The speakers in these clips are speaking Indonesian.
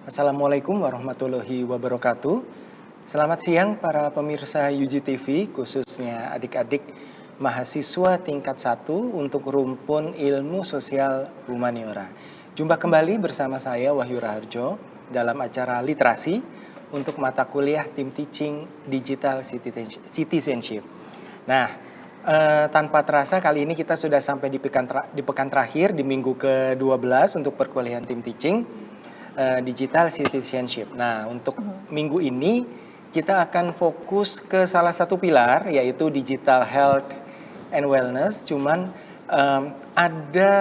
Assalamualaikum warahmatullahi wabarakatuh. Selamat siang para pemirsa UGTV, khususnya adik-adik mahasiswa tingkat 1 untuk rumpun ilmu sosial humaniora. Jumpa kembali bersama saya Wahyu Raharjo dalam acara literasi untuk mata kuliah Tim Teaching Digital Citizenship. Nah, tanpa terasa kali ini kita sudah sampai di pekan terakhir di minggu ke-12 untuk perkuliahan Tim Teaching Digital Citizenship. Nah, untuk minggu ini kita akan fokus ke salah satu pilar, yaitu Digital Health and Wellness. Cuman ada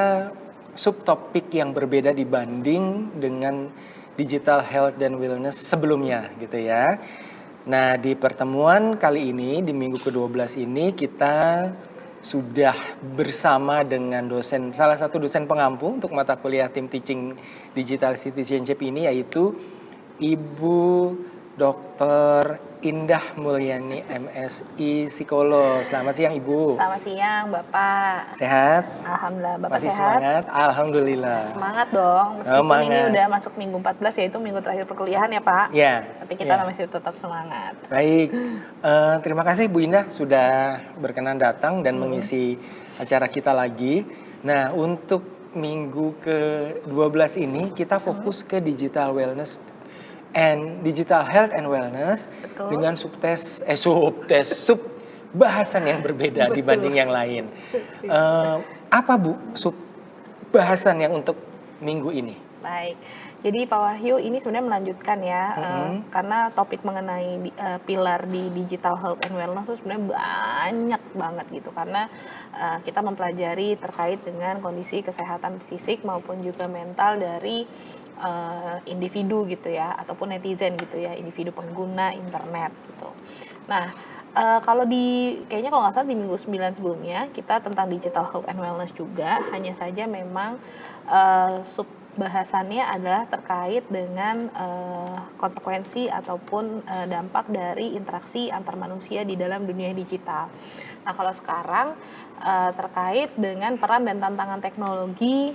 subtopik yang berbeda dibanding dengan Digital Health dan Wellness sebelumnya gitu ya. Nah, di pertemuan kali ini, di minggu ke-12 ini, kita sudah bersama dengan salah satu dosen pengampu untuk mata kuliah Tim Teaching Digital Citizenship ini, yaitu Ibu Dr. Indah Mulyani, MSI Psikolog. Selamat siang, Ibu. Selamat siang, Bapak. Sehat? Alhamdulillah, Bapak Masih sehat? semangat? Alhamdulillah. Semangat dong, meskipun Semangat. ini udah masuk minggu 14, yaitu minggu terakhir perkuliahan ya, Pak. Ya. Tapi kita masih tetap semangat. Baik, terima kasih Bu Indah sudah berkenan datang dan mengisi acara kita lagi. Nah, untuk minggu ke-12 ini kita fokus ke Digital Wellness and Digital Health and Wellness. Betul. Dengan sub bahasan yang berbeda dibanding yang lain. Apa Bu sub bahasan yang untuk minggu ini? Baik, jadi Pak Wahyu ini sebenarnya melanjutkan ya, karena topik mengenai pilar di Digital Health and Wellness itu sebenarnya banyak banget gitu, karena kita mempelajari terkait dengan kondisi kesehatan fisik maupun juga mental dari individu gitu ya, ataupun netizen gitu ya, individu pengguna internet gitu. Nah, kayaknya kalau nggak salah di minggu 9 sebelumnya kita tentang Digital Health and Wellness juga, hanya saja memang sub bahasannya adalah terkait dengan konsekuensi ataupun dampak dari interaksi antar manusia di dalam dunia digital. Nah, kalau sekarang terkait dengan peran dan tantangan teknologi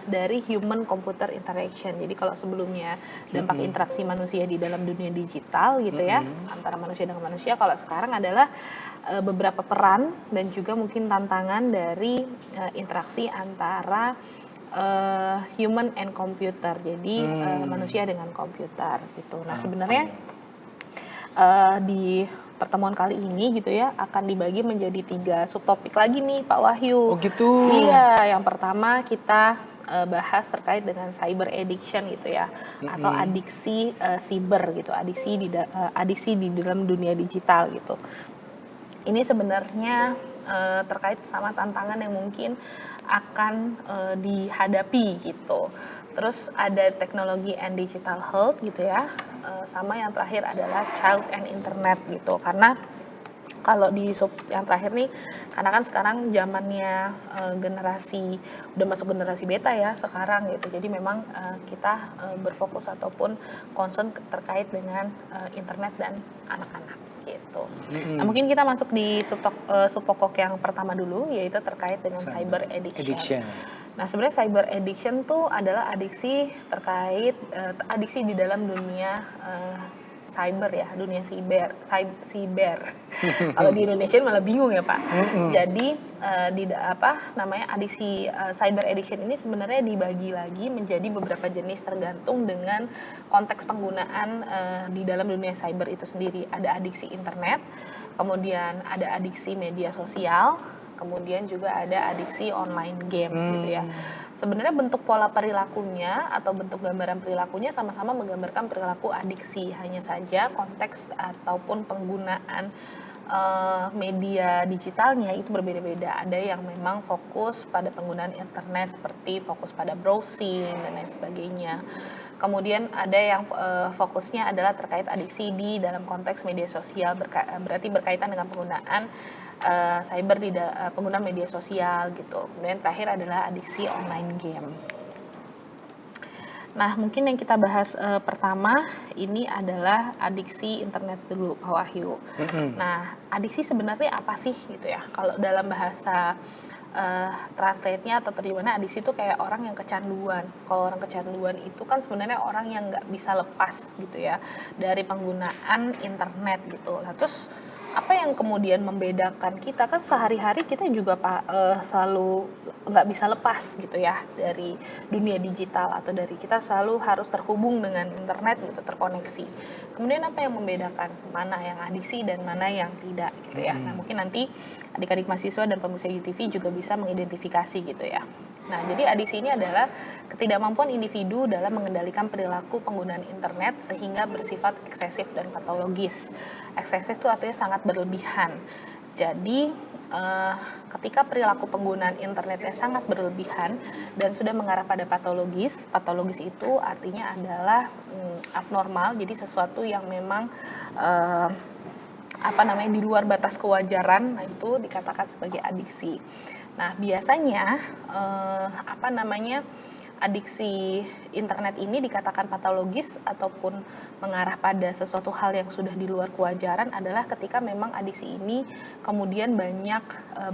dari human computer interaction. Jadi kalau sebelumnya dampak interaksi manusia di dalam dunia digital gitu ya, antara manusia dengan manusia, kalau sekarang adalah beberapa peran dan juga mungkin tantangan dari interaksi antara human and computer, jadi manusia dengan komputer gitu. Nah, sebenarnya di pertemuan kali ini gitu ya akan dibagi menjadi 3 subtopik lagi nih Pak Wahyu. Oh gitu. Iya, yang pertama kita bahas terkait dengan cyber addiction gitu ya, atau adiksi siber gitu, adiksi di dalam dunia digital gitu. Ini sebenarnya terkait sama tantangan yang mungkin akan dihadapi gitu. Terus ada teknologi and digital health gitu ya, sama yang terakhir adalah child and internet gitu. Karena kalau di sub yang terakhir nih, karena kan sekarang zamannya udah masuk generasi beta ya sekarang gitu. Jadi memang kita berfokus ataupun concern terkait dengan internet dan anak-anak gitu. Nah, mungkin kita masuk di sub pokok yang pertama dulu, yaitu terkait dengan cyber addiction. Nah, sebenarnya cyber addiction tuh adalah adiksi terkait adiksi di dalam dunia cyber ya, dunia siber. Kalau di Indonesia malah bingung ya Pak. Jadi adiksi cyber addiction ini sebenarnya dibagi lagi menjadi beberapa jenis tergantung dengan konteks penggunaan di dalam dunia cyber itu sendiri. Ada adiksi internet, kemudian ada adiksi media sosial, kemudian juga ada adiksi online game gitu ya. Sebenarnya bentuk pola perilakunya atau bentuk gambaran perilakunya sama-sama menggambarkan perilaku adiksi, hanya saja konteks ataupun penggunaan media digitalnya itu berbeda-beda. Ada yang memang fokus pada penggunaan internet seperti fokus pada browsing dan lain sebagainya. Kemudian ada yang fokusnya adalah terkait adiksi di dalam konteks media sosial, berarti berkaitan dengan penggunaan cyber di pengguna media sosial gitu. Kemudian terakhir adalah adiksi online game. Nah, mungkin yang kita bahas pertama ini adalah adiksi internet dulu, Pak Wahyu. Nah, adiksi sebenarnya apa sih gitu ya? Kalau dalam bahasa translate-nya atau terjemahannya adiksi itu kayak orang yang kecanduan. Kalau orang kecanduan itu kan sebenarnya orang yang nggak bisa lepas gitu ya dari penggunaan internet gitu. Lah terus apa yang kemudian membedakan kita kan sehari-hari kita juga selalu nggak bisa lepas gitu ya dari dunia digital atau dari kita selalu harus terhubung dengan internet gitu, terkoneksi. Kemudian apa yang membedakan mana yang adiksi dan mana yang tidak gitu ya. Nah mungkin nanti adik-adik mahasiswa dan pemirsa UTV juga bisa mengidentifikasi gitu ya. Nah, jadi adiksi ini adalah ketidakmampuan individu dalam mengendalikan perilaku penggunaan internet sehingga bersifat eksesif dan patologis. Eksesif itu artinya sangat berlebihan. Jadi, ketika perilaku penggunaan internetnya sangat berlebihan dan sudah mengarah pada patologis itu artinya adalah abnormal, jadi sesuatu yang memang di luar batas kewajaran, nah itu dikatakan sebagai adiksi. Nah, biasanya adiksi internet ini dikatakan patologis ataupun mengarah pada sesuatu hal yang sudah di luar kewajaran adalah ketika memang adiksi ini kemudian banyak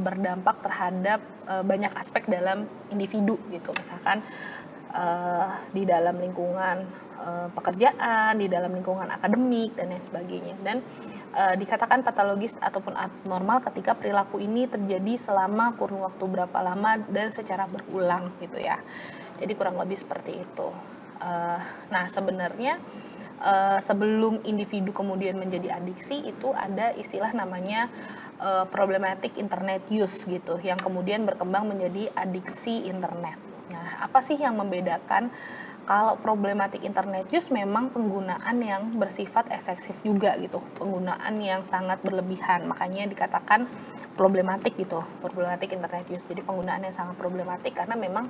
berdampak terhadap banyak aspek dalam individu gitu. Misalkan di dalam lingkungan pekerjaan, di dalam lingkungan akademik dan lain sebagainya. Dan dikatakan patologis ataupun abnormal ketika perilaku ini terjadi selama kurun waktu berapa lama dan secara berulang gitu ya. Jadi kurang lebih seperti itu. Nah sebenarnya sebelum individu kemudian menjadi adiksi itu ada istilah namanya problematic internet use gitu, yang kemudian berkembang menjadi adiksi internet. Nah, apa sih yang membedakan? Kalau problematic internet use memang penggunaan yang bersifat eksesif juga gitu, penggunaan yang sangat berlebihan, makanya dikatakan problematik gitu, problematic internet use. Jadi penggunaan yang sangat problematik karena memang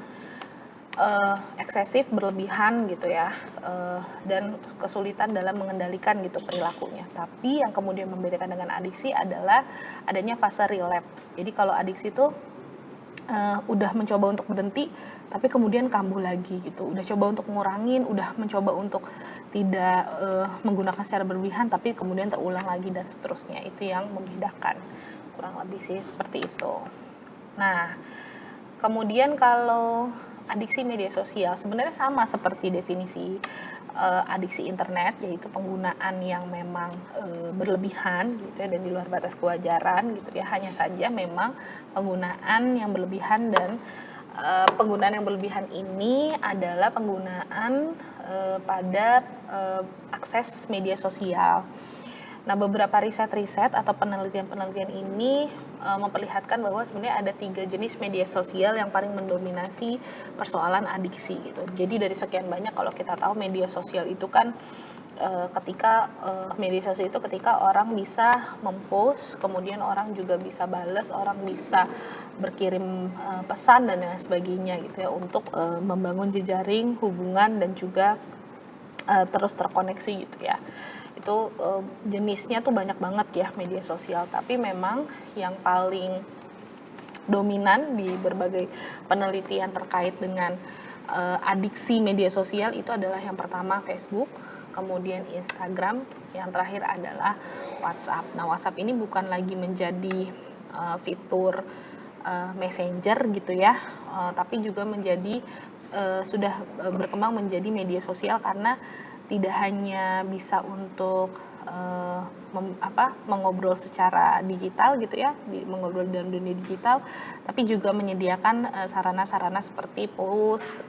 eksesif, berlebihan gitu ya, dan kesulitan dalam mengendalikan gitu perilakunya. Tapi yang kemudian membedakan dengan adiksi adalah adanya fase relapse. Jadi kalau adiksi itu udah mencoba untuk berhenti, tapi kemudian kambuh lagi gitu. Udah coba untuk ngurangin, udah mencoba untuk tidak menggunakan secara berlebihan, tapi kemudian terulang lagi dan seterusnya. Itu yang membedakan. Kurang lebih sih seperti itu. Nah, kemudian kalau adiksi media sosial sebenarnya sama seperti definisi adiksi internet, yaitu penggunaan yang memang berlebihan gitu ya dan di luar batas kewajaran gitu ya. Hanya saja memang penggunaan yang berlebihan dan penggunaan yang berlebihan ini adalah penggunaan pada akses media sosial. Nah, beberapa riset-riset atau penelitian-penelitian ini memperlihatkan bahwa sebenarnya ada 3 jenis media sosial yang paling mendominasi persoalan adiksi gitu. Jadi dari sekian banyak, kalau kita tahu media sosial itu kan ketika orang bisa mempost, kemudian orang juga bisa bales, orang bisa berkirim pesan dan lain sebagainya gitu ya, untuk membangun jejaring hubungan dan juga terus terkoneksi gitu ya. Itu jenisnya tuh banyak banget ya media sosial, tapi memang yang paling dominan di berbagai penelitian terkait dengan adiksi media sosial itu adalah yang pertama Facebook, kemudian Instagram, yang terakhir adalah WhatsApp. Nah, WhatsApp ini bukan lagi menjadi fitur messenger gitu ya, tapi juga menjadi sudah berkembang menjadi media sosial karena tidak hanya bisa untuk mengobrol secara digital gitu ya, mengobrol dalam dunia digital, tapi juga menyediakan sarana-sarana seperti post,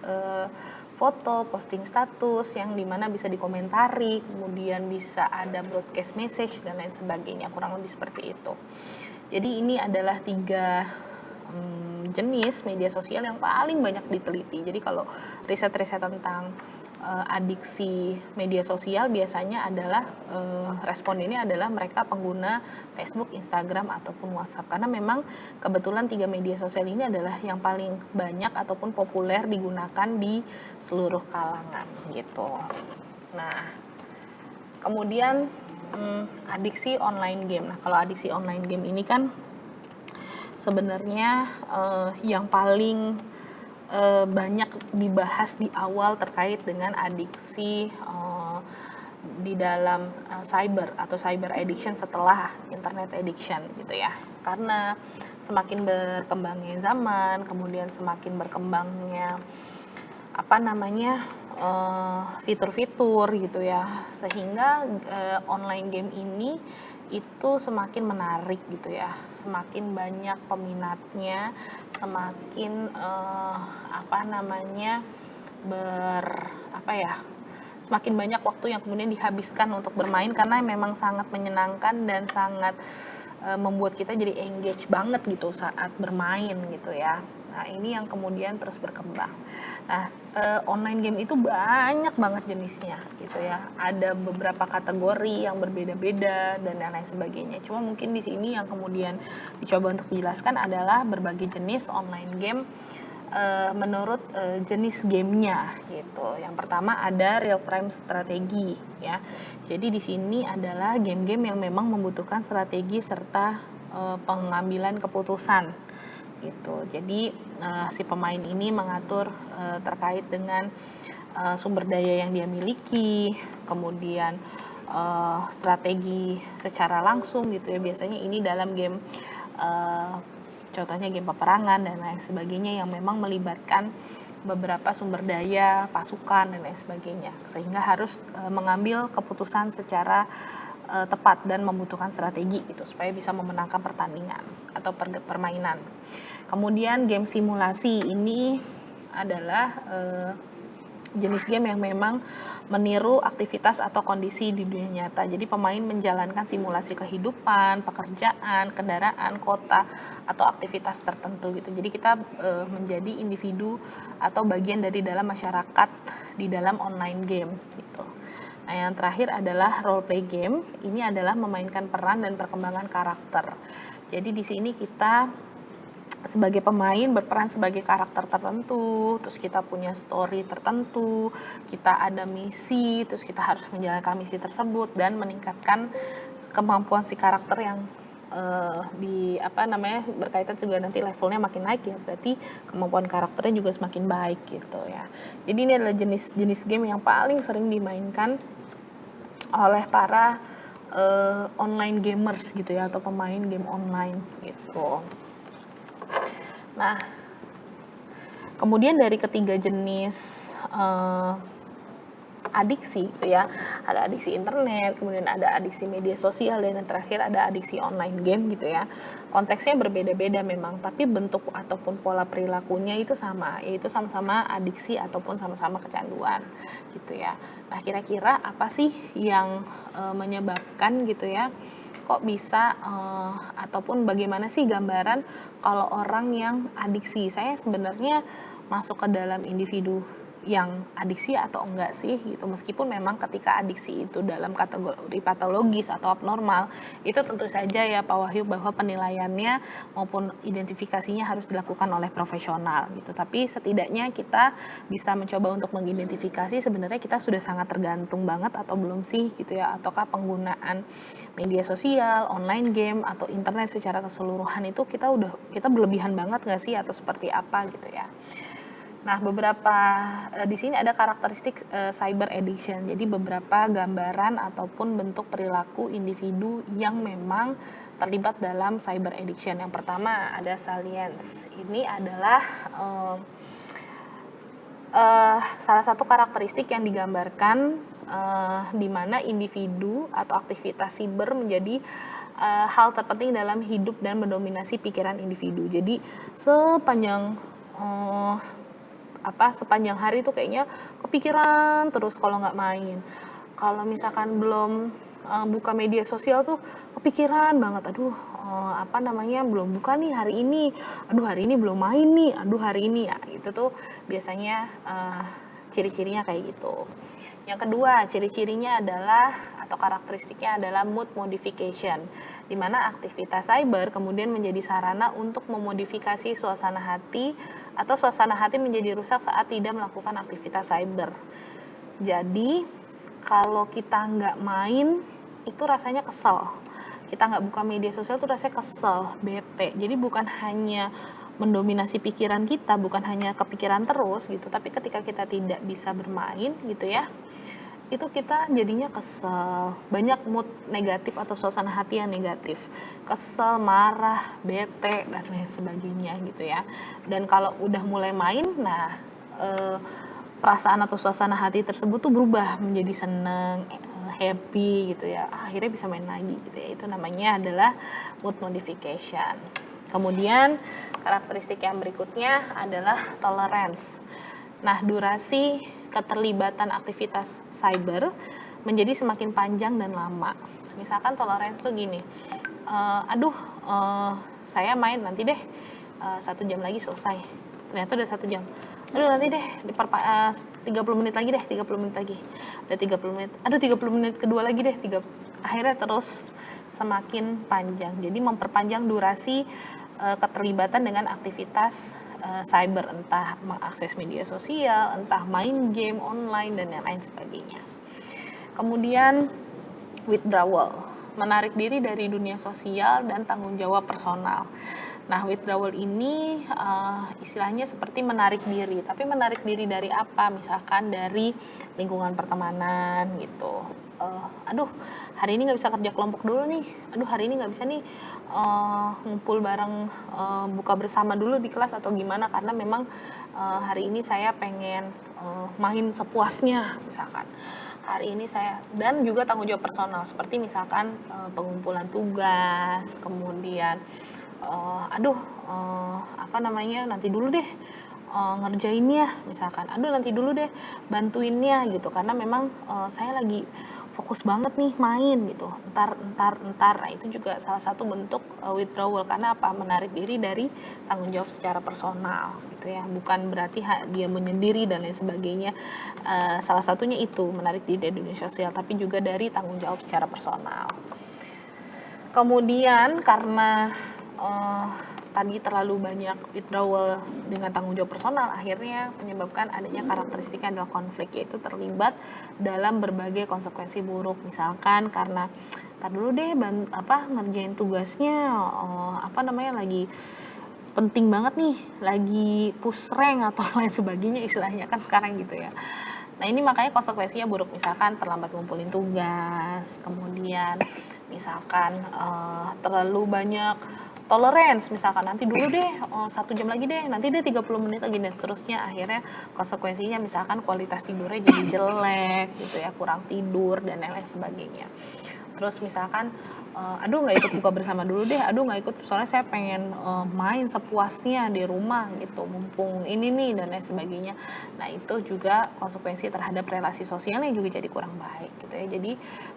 foto, posting status yang dimana bisa dikomentari, kemudian bisa ada broadcast message dan lain sebagainya, kurang lebih seperti itu. Jadi ini adalah 3 jenis media sosial yang paling banyak diteliti. Jadi kalau riset-riset tentang adiksi media sosial biasanya adalah respondennya adalah mereka pengguna Facebook, Instagram ataupun WhatsApp, karena memang kebetulan 3 media sosial ini adalah yang paling banyak ataupun populer digunakan di seluruh kalangan gitu. Nah, kemudian adiksi online game. Nah, kalau adiksi online game ini kan sebenarnya yang paling banyak dibahas di awal terkait dengan adiksi di dalam cyber atau cyber addiction setelah internet addiction gitu ya. Karena semakin berkembangnya zaman, kemudian semakin berkembangnya fitur-fitur gitu ya, sehingga online game ini itu semakin menarik gitu ya, semakin banyak peminatnya, semakin ber apa ya semakin banyak waktu yang kemudian dihabiskan untuk bermain karena memang sangat menyenangkan dan sangat membuat kita jadi engage banget gitu saat bermain gitu ya. Nah, ini yang kemudian terus berkembang. Nah, online game itu banyak banget jenisnya gitu ya. Ada beberapa kategori yang berbeda-beda dan lain sebagainya. Cuma mungkin di sini yang kemudian dicoba untuk dijelaskan adalah berbagai jenis online game menurut jenis gamenya gitu. Yang pertama ada real time strategi ya. Jadi di sini adalah game-game yang memang membutuhkan strategi serta pengambilan keputusan gitu. Jadi si pemain ini mengatur terkait dengan sumber daya yang dia miliki, kemudian strategi secara langsung gitu ya. Biasanya ini dalam game contohnya game peperangan dan lain sebagainya yang memang melibatkan beberapa sumber daya, pasukan dan lain sebagainya. Sehingga harus mengambil keputusan secara tepat dan membutuhkan strategi gitu supaya bisa memenangkan pertandingan atau permainan. Kemudian game simulasi ini adalah jenis game yang memang meniru aktivitas atau kondisi di dunia nyata. Jadi pemain menjalankan simulasi kehidupan, pekerjaan, kendaraan, kota, atau aktivitas tertentu gitu. Jadi kita menjadi individu atau bagian dari dalam masyarakat di dalam online game gitu. Nah, yang terakhir adalah role play game. Ini adalah memainkan peran dan perkembangan karakter. Jadi di sini kita sebagai pemain berperan sebagai karakter tertentu, terus kita punya story tertentu, kita ada misi, terus kita harus menjalankan misi tersebut dan meningkatkan kemampuan si karakter yang berkaitan juga nanti levelnya makin naik ya, berarti kemampuan karakternya juga semakin baik gitu ya. Jadi ini adalah jenis game yang paling sering dimainkan oleh para online gamers gitu ya, atau pemain game online gitu. Nah, kemudian dari ketiga jenis adiksi gitu ya, ada adiksi internet, kemudian ada adiksi media sosial, dan yang terakhir ada adiksi online game gitu ya. Konteksnya berbeda-beda memang, tapi bentuk ataupun pola perilakunya itu sama, yaitu sama-sama adiksi ataupun sama-sama kecanduan gitu ya. Nah, kira-kira apa sih yang menyebabkan gitu ya, kok bisa ataupun bagaimana sih gambaran kalau orang yang adiksi? Saya sebenarnya masuk ke dalam individu yang adiksi atau enggak sih gitu, meskipun memang ketika adiksi itu dalam kategori patologis atau abnormal, itu tentu saja ya Pak Wahyu bahwa penilaiannya maupun identifikasinya harus dilakukan oleh profesional gitu. Tapi setidaknya kita bisa mencoba untuk mengidentifikasi sebenarnya kita sudah sangat tergantung banget atau belum sih gitu ya, ataukah penggunaan media sosial, online game atau internet secara keseluruhan itu kita berlebihan banget nggak sih atau seperti apa gitu ya. Nah, beberapa di sini ada karakteristik cyber addiction. Jadi beberapa gambaran ataupun bentuk perilaku individu yang memang terlibat dalam cyber addiction. Yang pertama ada salience. Ini adalah salah satu karakteristik yang digambarkan di mana individu atau aktivitas siber menjadi hal terpenting dalam hidup dan mendominasi pikiran individu. Jadi sepanjang hari itu kayaknya kepikiran terus kalau nggak main. Kalau misalkan belum buka media sosial tuh kepikiran banget, belum buka nih hari ini, hari ini belum main nih, hari ini ya, itu tuh biasanya ciri-cirinya kayak gitu. Yang kedua, ciri-cirinya adalah atau karakteristiknya adalah mood modification, di mana aktivitas cyber kemudian menjadi sarana untuk memodifikasi suasana hati atau suasana hati menjadi rusak saat tidak melakukan aktivitas cyber. Jadi, kalau kita nggak main, itu rasanya kesel. Kita nggak buka media sosial tuh rasanya kesel, bete. Jadi bukan hanya mendominasi pikiran kita, bukan hanya kepikiran terus gitu, tapi ketika kita tidak bisa bermain gitu ya, itu kita jadinya kesel, banyak mood negatif atau suasana hati yang negatif, kesel, marah, bete dan lain sebagainya gitu ya. Dan kalau udah mulai main, nah perasaan atau suasana hati tersebut tuh berubah menjadi seneng, happy gitu ya. Akhirnya bisa main lagi gitu ya. Itu namanya adalah mood modification. Kemudian karakteristik yang berikutnya adalah tolerance. Nah, durasi keterlibatan aktivitas cyber menjadi semakin panjang dan lama. Misalkan tolerance tuh gini, saya main nanti deh 1 jam lagi selesai. Ternyata udah 1 jam. Aduh nanti deh 30 menit lagi deh, 30 menit lagi. Udah 30 menit. Aduh 30 menit kedua lagi deh. Akhirnya terus semakin panjang. Jadi memperpanjang durasi keterlibatan dengan aktivitas cyber, entah mengakses media sosial, entah main game online dan lain sebagainya. Kemudian withdrawal, menarik diri dari dunia sosial dan tanggung jawab personal. Nah, withdrawal ini istilahnya seperti menarik diri, tapi menarik diri dari apa? Misalkan dari lingkungan pertemanan gitu. Aduh, hari ini nggak bisa kerja kelompok dulu nih. Aduh, hari ini nggak bisa nih ngumpul bareng, buka bersama dulu di kelas atau gimana, karena memang hari ini saya pengen main sepuasnya misalkan. Hari ini saya, dan juga tanggung jawab personal seperti misalkan pengumpulan tugas, kemudian nanti dulu deh ngerjainnya misalkan, nanti dulu deh bantuinnya gitu, karena memang saya lagi fokus banget nih main gitu, entar. Nah, itu juga salah satu bentuk withdrawal, karena apa? Menarik diri dari tanggung jawab secara personal gitu ya, bukan berarti dia menyendiri dan lain sebagainya. Salah satunya itu menarik diri dari dunia sosial, tapi juga dari tanggung jawab secara personal. Kemudian karena tadi terlalu banyak withdrawal dengan tanggung jawab personal, akhirnya menyebabkan adanya karakteristiknya adalah konflik, yaitu terlibat dalam berbagai konsekuensi buruk. Misalkan karena tar dulu deh ngerjain tugasnya lagi penting banget nih, lagi push rank atau lain sebagainya istilahnya kan sekarang gitu ya. Nah, ini makanya konsekuensinya buruk, misalkan terlambat ngumpulin tugas, kemudian misalkan terlalu banyak tolerance, misalkan nanti dulu deh 1 jam lagi deh, nanti deh 30 menit lagi dan seterusnya. Akhirnya konsekuensinya misalkan kualitas tidurnya jadi jelek gitu ya, kurang tidur dan lain sebagainya. Terus misalkan nggak ikut buka bersama dulu deh, nggak ikut soalnya saya pengen main sepuasnya di rumah gitu, mumpung ini nih dan lain sebagainya. Nah, itu juga konsekuensi terhadap relasi sosialnya juga jadi kurang baik gitu ya. Jadi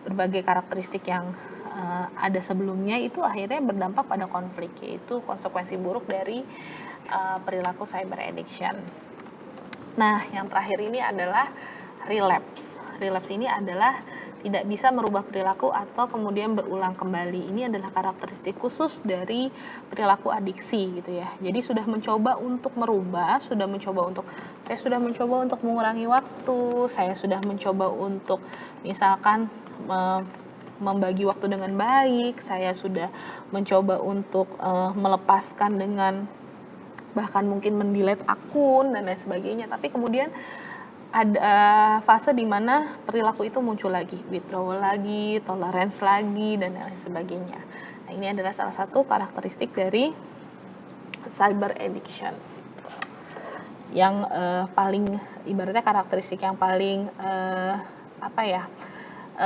berbagai karakteristik yang ada sebelumnya itu akhirnya berdampak pada konflik, yaitu konsekuensi buruk dari perilaku cyber addiction. Nah, yang terakhir ini adalah relapse. Relapse ini adalah tidak bisa merubah perilaku atau kemudian berulang kembali. Ini adalah karakteristik khusus dari perilaku adiksi gitu ya. Jadi sudah mencoba untuk merubah, saya sudah mencoba untuk mengurangi waktu, saya sudah mencoba untuk misalkan membagi waktu dengan baik, saya sudah mencoba untuk melepaskan dengan bahkan mungkin mendelete akun dan lain sebagainya, tapi kemudian ada fase di mana perilaku itu muncul lagi, withdrawal lagi, tolerance lagi, dan lain sebagainya. Nah, ini adalah salah satu karakteristik dari cyber addiction. Yang paling, ibaratnya karakteristik yang paling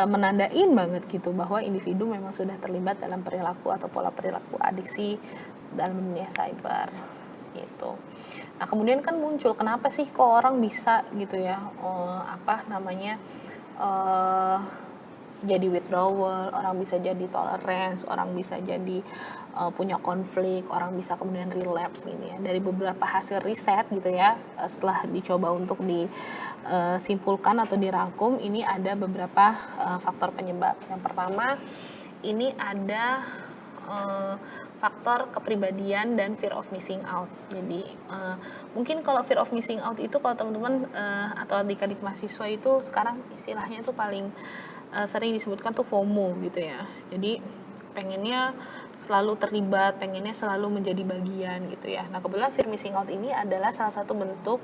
menandain banget gitu, bahwa individu memang sudah terlibat dalam perilaku atau pola perilaku adiksi dalam dunia cyber gitu. Nah, kemudian kan muncul, kenapa sih kok orang bisa gitu ya, jadi withdrawal, orang bisa jadi tolerance, orang bisa jadi punya konflik, orang bisa kemudian relapse gitu ya. Dari beberapa hasil riset gitu ya, setelah dicoba untuk disimpulkan atau dirangkum, ini ada beberapa faktor penyebab. Yang pertama, ini ada faktor kepribadian dan fear of missing out. Jadi mungkin kalau fear of missing out itu, kalau teman-teman atau adik-adik mahasiswa itu sekarang istilahnya itu paling sering disebutkan tuh FOMO gitu ya. Jadi pengennya selalu terlibat, pengennya selalu menjadi bagian gitu ya. Nah kebetulan fear missing out ini adalah salah satu bentuk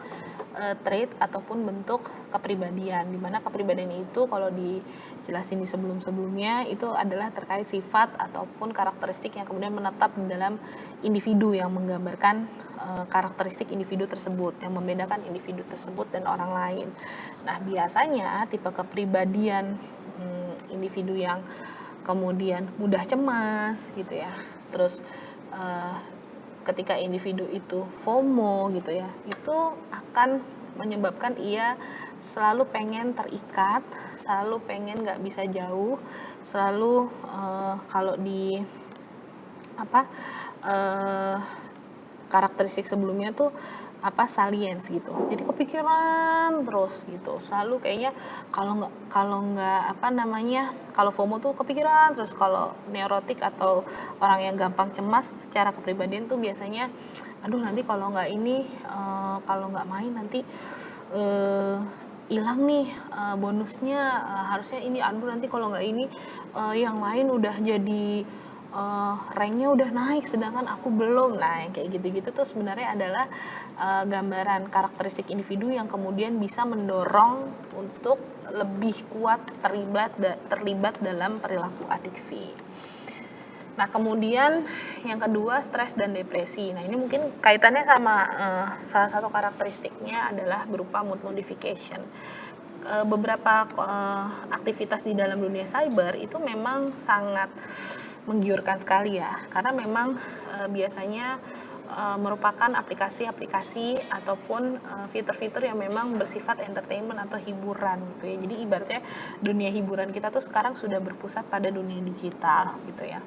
trait ataupun bentuk kepribadian, dimana kepribadian itu kalau dijelasin di sebelum-sebelumnya itu adalah terkait sifat ataupun karakteristik yang kemudian menetap di dalam individu yang menggambarkan karakteristik individu tersebut, yang membedakan individu tersebut dan orang lain. Nah biasanya tipe kepribadian individu yang kemudian mudah cemas gitu ya, terus ketika individu itu FOMO gitu ya, itu akan menyebabkan ia selalu pengen terikat, selalu pengen nggak bisa jauh, selalu kalau di apa karakteristik sebelumnya tuh salience gitu, jadi kepikiran terus gitu, selalu kayaknya kalau FOMO tuh kepikiran terus. Kalau neurotik atau orang yang gampang cemas secara kepribadian tuh biasanya aduh nanti kalau nggak ini kalau nggak main nanti hilang nih bonusnya, harusnya ini, aduh nanti kalau nggak ini yang lain udah jadi ranknya udah naik sedangkan aku belum. Nah yang kayak gitu-gitu tuh sebenarnya adalah gambaran karakteristik individu yang kemudian bisa mendorong untuk lebih kuat terlibat dalam perilaku adiksi. Nah kemudian yang kedua stres dan depresi. Nah ini mungkin kaitannya sama salah satu karakteristiknya adalah berupa mood modification. Beberapa aktivitas di dalam dunia cyber itu memang sangat menggiurkan sekali ya, karena memang biasanya merupakan aplikasi-aplikasi ataupun fitur-fitur yang memang bersifat entertainment atau hiburan gitu ya. Jadi ibaratnya dunia hiburan kita tuh sekarang sudah berpusat pada dunia digital gitu ya.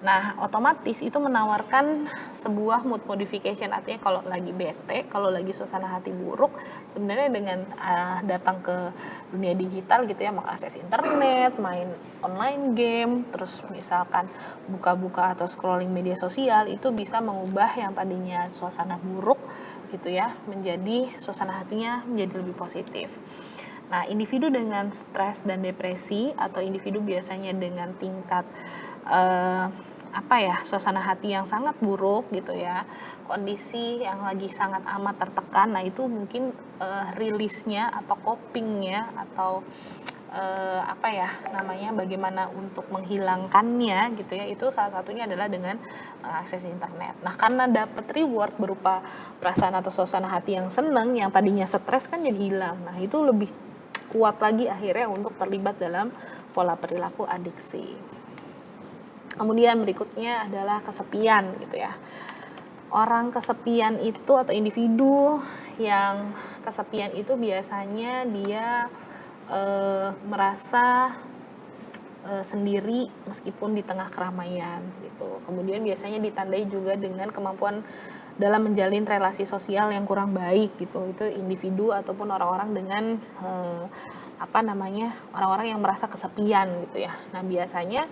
Nah, otomatis itu menawarkan sebuah mood modification, artinya kalau lagi bete, kalau lagi suasana hati buruk, sebenarnya dengan datang ke dunia digital gitu ya, mengakses internet, main online game, terus misalkan buka-buka atau scrolling media sosial, itu bisa mengubah yang tadinya suasana buruk gitu ya, menjadi suasana hatinya menjadi lebih positif. Nah, individu dengan stres dan depresi atau individu biasanya dengan tingkat suasana hati yang sangat buruk gitu ya, kondisi yang lagi sangat amat tertekan, nah itu mungkin rilisnya atau copingnya atau bagaimana untuk menghilangkannya gitu ya, itu salah satunya adalah dengan akses internet. Nah karena dapat reward berupa perasaan atau suasana hati yang senang, yang tadinya stres kan jadi hilang. Nah itu lebih kuat lagi akhirnya untuk terlibat dalam pola perilaku adiksi. Kemudian berikutnya adalah kesepian gitu ya. Orang kesepian itu atau individu yang kesepian itu biasanya dia merasa sendiri meskipun di tengah keramaian gitu. Kemudian biasanya ditandai juga dengan kemampuan dalam menjalin relasi sosial yang kurang baik gitu. Itu individu ataupun orang-orang dengan orang-orang yang merasa kesepian gitu ya. Nah biasanya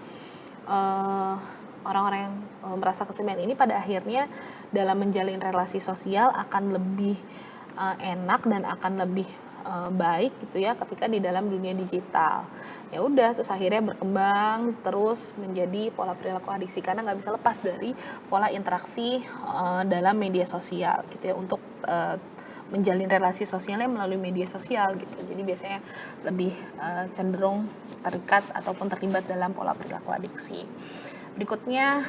orang-orang yang merasa kesepian ini pada akhirnya dalam menjalin relasi sosial akan lebih enak dan akan lebih baik gitu ya ketika di dalam dunia digital. Ya udah, terus akhirnya berkembang terus menjadi pola perilaku adiksi karena nggak bisa lepas dari pola interaksi dalam media sosial gitu ya, untuk menjalin relasi sosialnya melalui media sosial gitu. Jadi biasanya lebih cenderung terikat ataupun terlibat dalam pola perilaku adiksi. Berikutnya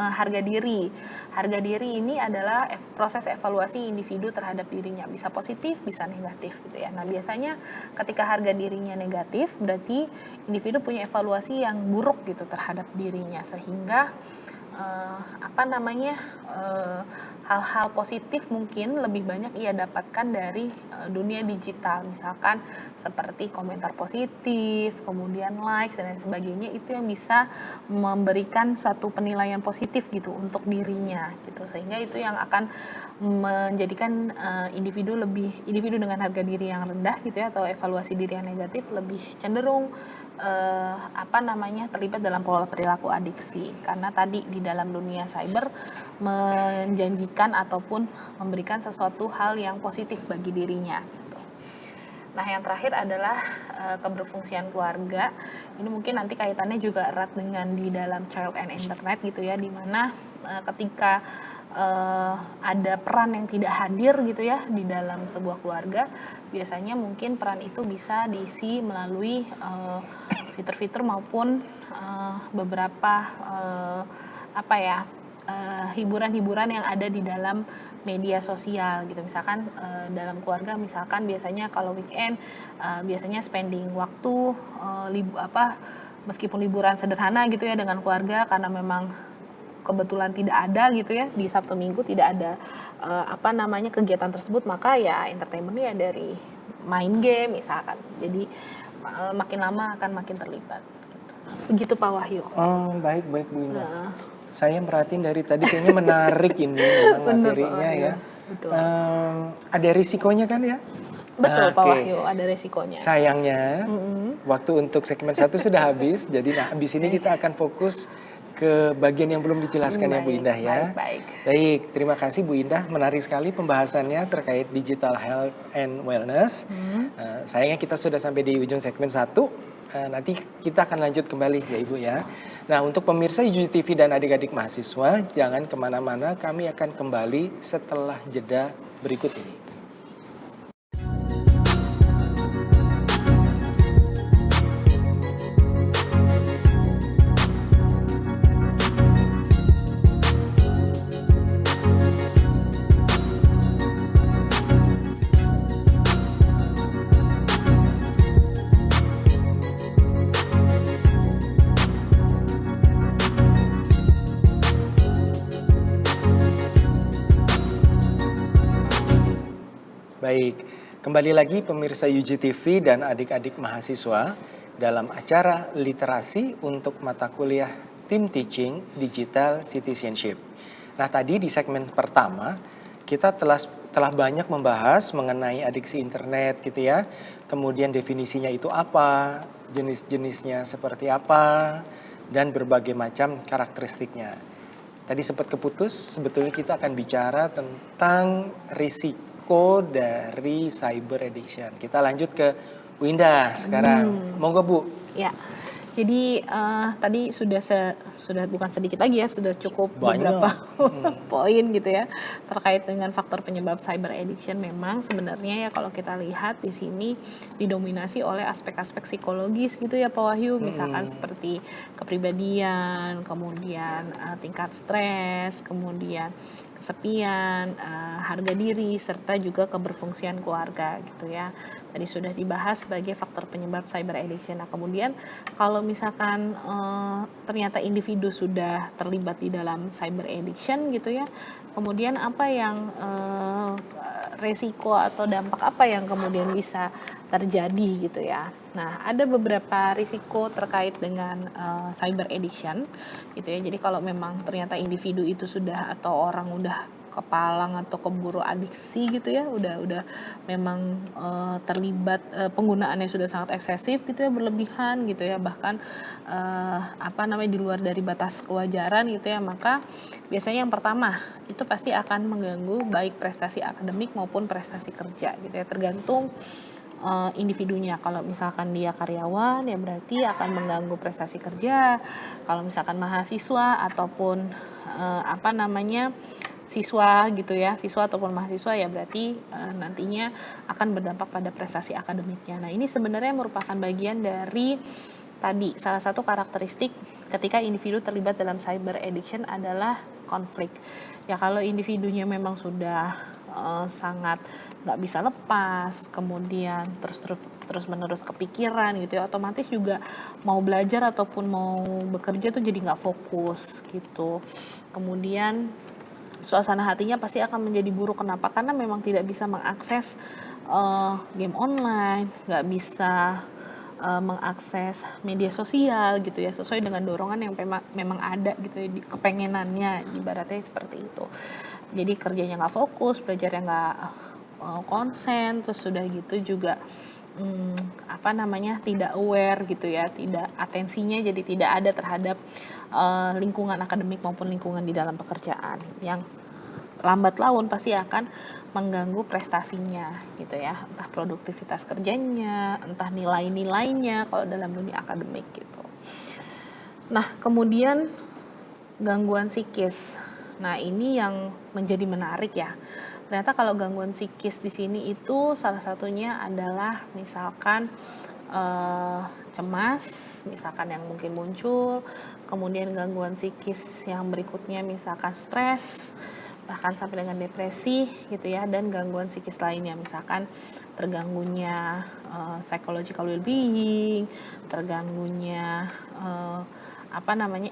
harga diri. Harga diri ini adalah proses evaluasi individu terhadap dirinya, bisa positif, bisa negatif gitu ya. Nah, biasanya ketika harga dirinya negatif, berarti individu punya evaluasi yang buruk gitu terhadap dirinya, sehingga hal-hal positif mungkin lebih banyak ia dapatkan dari dunia digital, misalkan seperti komentar positif, kemudian likes dan lain sebagainya, itu yang bisa memberikan satu penilaian positif gitu untuk dirinya gitu, sehingga itu yang akan menjadikan individu dengan harga diri yang rendah gitu ya, atau evaluasi diri yang negatif lebih cenderung terlibat dalam pola perilaku adiksi, karena tadi di dalam dunia cyber menjanjikan ataupun memberikan sesuatu hal yang positif bagi dirinya gitu. Nah, yang terakhir adalah keberfungsian keluarga. Ini mungkin nanti kaitannya juga erat dengan di dalam child and internet gitu ya, di mana ketika ada peran yang tidak hadir gitu ya di dalam sebuah keluarga, biasanya mungkin peran itu bisa diisi melalui fitur-fitur maupun beberapa apa ya hiburan-hiburan yang ada di dalam media sosial gitu. Misalkan dalam keluarga, misalkan biasanya kalau weekend biasanya spending waktu meskipun liburan sederhana gitu ya dengan keluarga, karena memang kebetulan tidak ada gitu ya di Sabtu Minggu tidak ada kegiatan tersebut, maka ya entertainmentnya dari main game misalkan. Jadi makin lama akan makin terlibat gitu. Begitu Pak Wahyu. Oh, baik Bu Indah. Saya merhatiin dari tadi kayaknya menarik ini memang materinya ya. Betul. Ada risikonya kan ya? Betul Pak Wahyu, ada risikonya. Sayangnya waktu untuk segmen 1 sudah habis, jadi habis ini kita akan fokus ke bagian yang belum dijelaskan ya Bu Indah ya. Baik, terima kasih Bu Indah, menarik sekali pembahasannya terkait digital health and wellness. Sayangnya kita sudah sampai di ujung segmen 1. Nanti kita akan lanjut kembali ya Ibu ya. Nah, untuk pemirsa UJU TV dan adik-adik mahasiswa, jangan kemana-mana, kami akan kembali setelah jeda berikut ini. Baik, kembali lagi pemirsa UJU TV dan adik-adik mahasiswa dalam acara literasi untuk mata kuliah Team Teaching Digital Citizenship. Nah, tadi di segmen pertama kita telah banyak membahas mengenai adiksi internet gitu ya. Kemudian definisinya itu apa, jenis-jenisnya seperti apa, dan berbagai macam karakteristiknya. Tadi sempat keputus, sebetulnya kita akan bicara tentang risiko dari cyber addiction. Kita lanjut ke Bu Indah sekarang. Monggo Bu. Ya. Jadi tadi sudah bukan sedikit lagi ya, sudah cukup beberapa poin gitu ya terkait dengan faktor penyebab cyber addiction. Memang sebenarnya ya kalau kita lihat di sini didominasi oleh aspek-aspek psikologis gitu ya Pak Wahyu, misalkan seperti kepribadian, kemudian tingkat stres, kemudian kesepian, harga diri, serta juga keberfungsian keluarga gitu ya. Tadi sudah dibahas sebagai faktor penyebab cyber addiction. Nah, kemudian kalau misalkan ternyata individu sudah terlibat di dalam cyber addiction gitu ya, kemudian apa yang resiko atau dampak apa yang kemudian bisa terjadi gitu ya. Nah, ada beberapa risiko terkait dengan cyber addiction gitu ya. Jadi kalau memang ternyata individu itu sudah atau orang udah kepalang atau keburu adiksi gitu ya, udah memang terlibat penggunaannya sudah sangat eksesif gitu ya, berlebihan gitu ya, bahkan di luar dari batas kewajaran gitu ya, maka biasanya yang pertama itu pasti akan mengganggu baik prestasi akademik maupun prestasi kerja gitu ya, tergantung individunya. Kalau misalkan dia karyawan ya berarti akan mengganggu prestasi kerja. Kalau misalkan mahasiswa ataupun siswa gitu ya, siswa ataupun mahasiswa ya berarti nantinya akan berdampak pada prestasi akademiknya. Nah, ini sebenarnya merupakan bagian dari tadi salah satu karakteristik ketika individu terlibat dalam cyber addiction adalah konflik. Ya kalau individunya memang sudah sangat nggak bisa lepas, kemudian terus menerus kepikiran gitu ya, otomatis juga mau belajar ataupun mau bekerja tuh jadi nggak fokus gitu. Kemudian suasana hatinya pasti akan menjadi buruk. Kenapa? Karena memang tidak bisa mengakses game online, nggak bisa mengakses media sosial gitu ya, sesuai dengan dorongan yang memang ada gitu ya, kepengenannya ibaratnya seperti itu. Jadi kerjanya nggak fokus, belajarnya nggak konsen, terus sudah gitu juga tidak aware gitu ya, tidak atensinya jadi tidak ada terhadap lingkungan akademik maupun lingkungan di dalam pekerjaan. Yang lambat laun pasti akan mengganggu prestasinya gitu ya, entah produktivitas kerjanya, entah nilai-nilainya kalau dalam dunia akademik gitu. Nah, kemudian gangguan psikis. Nah, ini yang menjadi menarik ya. Ternyata kalau gangguan psikis di sini itu salah satunya adalah misalkan cemas, misalkan yang mungkin muncul, kemudian gangguan psikis yang berikutnya misalkan stres, bahkan sampai dengan depresi gitu ya, dan gangguan psikis lainnya misalkan terganggunya psychological well-being, terganggunya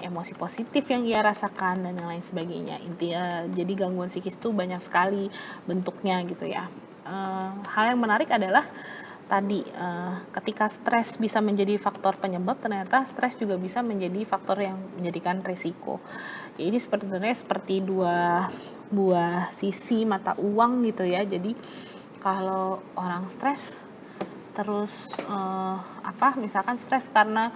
emosi positif yang ia rasakan dan yang lain sebagainya. Intinya jadi gangguan psikis itu banyak sekali bentuknya gitu ya. Hal yang menarik adalah tadi ketika stres bisa menjadi faktor penyebab, ternyata stres juga bisa menjadi faktor yang menjadikan resiko. Jadi sebenarnya seperti dua buah sisi mata uang gitu ya. Jadi kalau orang stres terus misalkan stres karena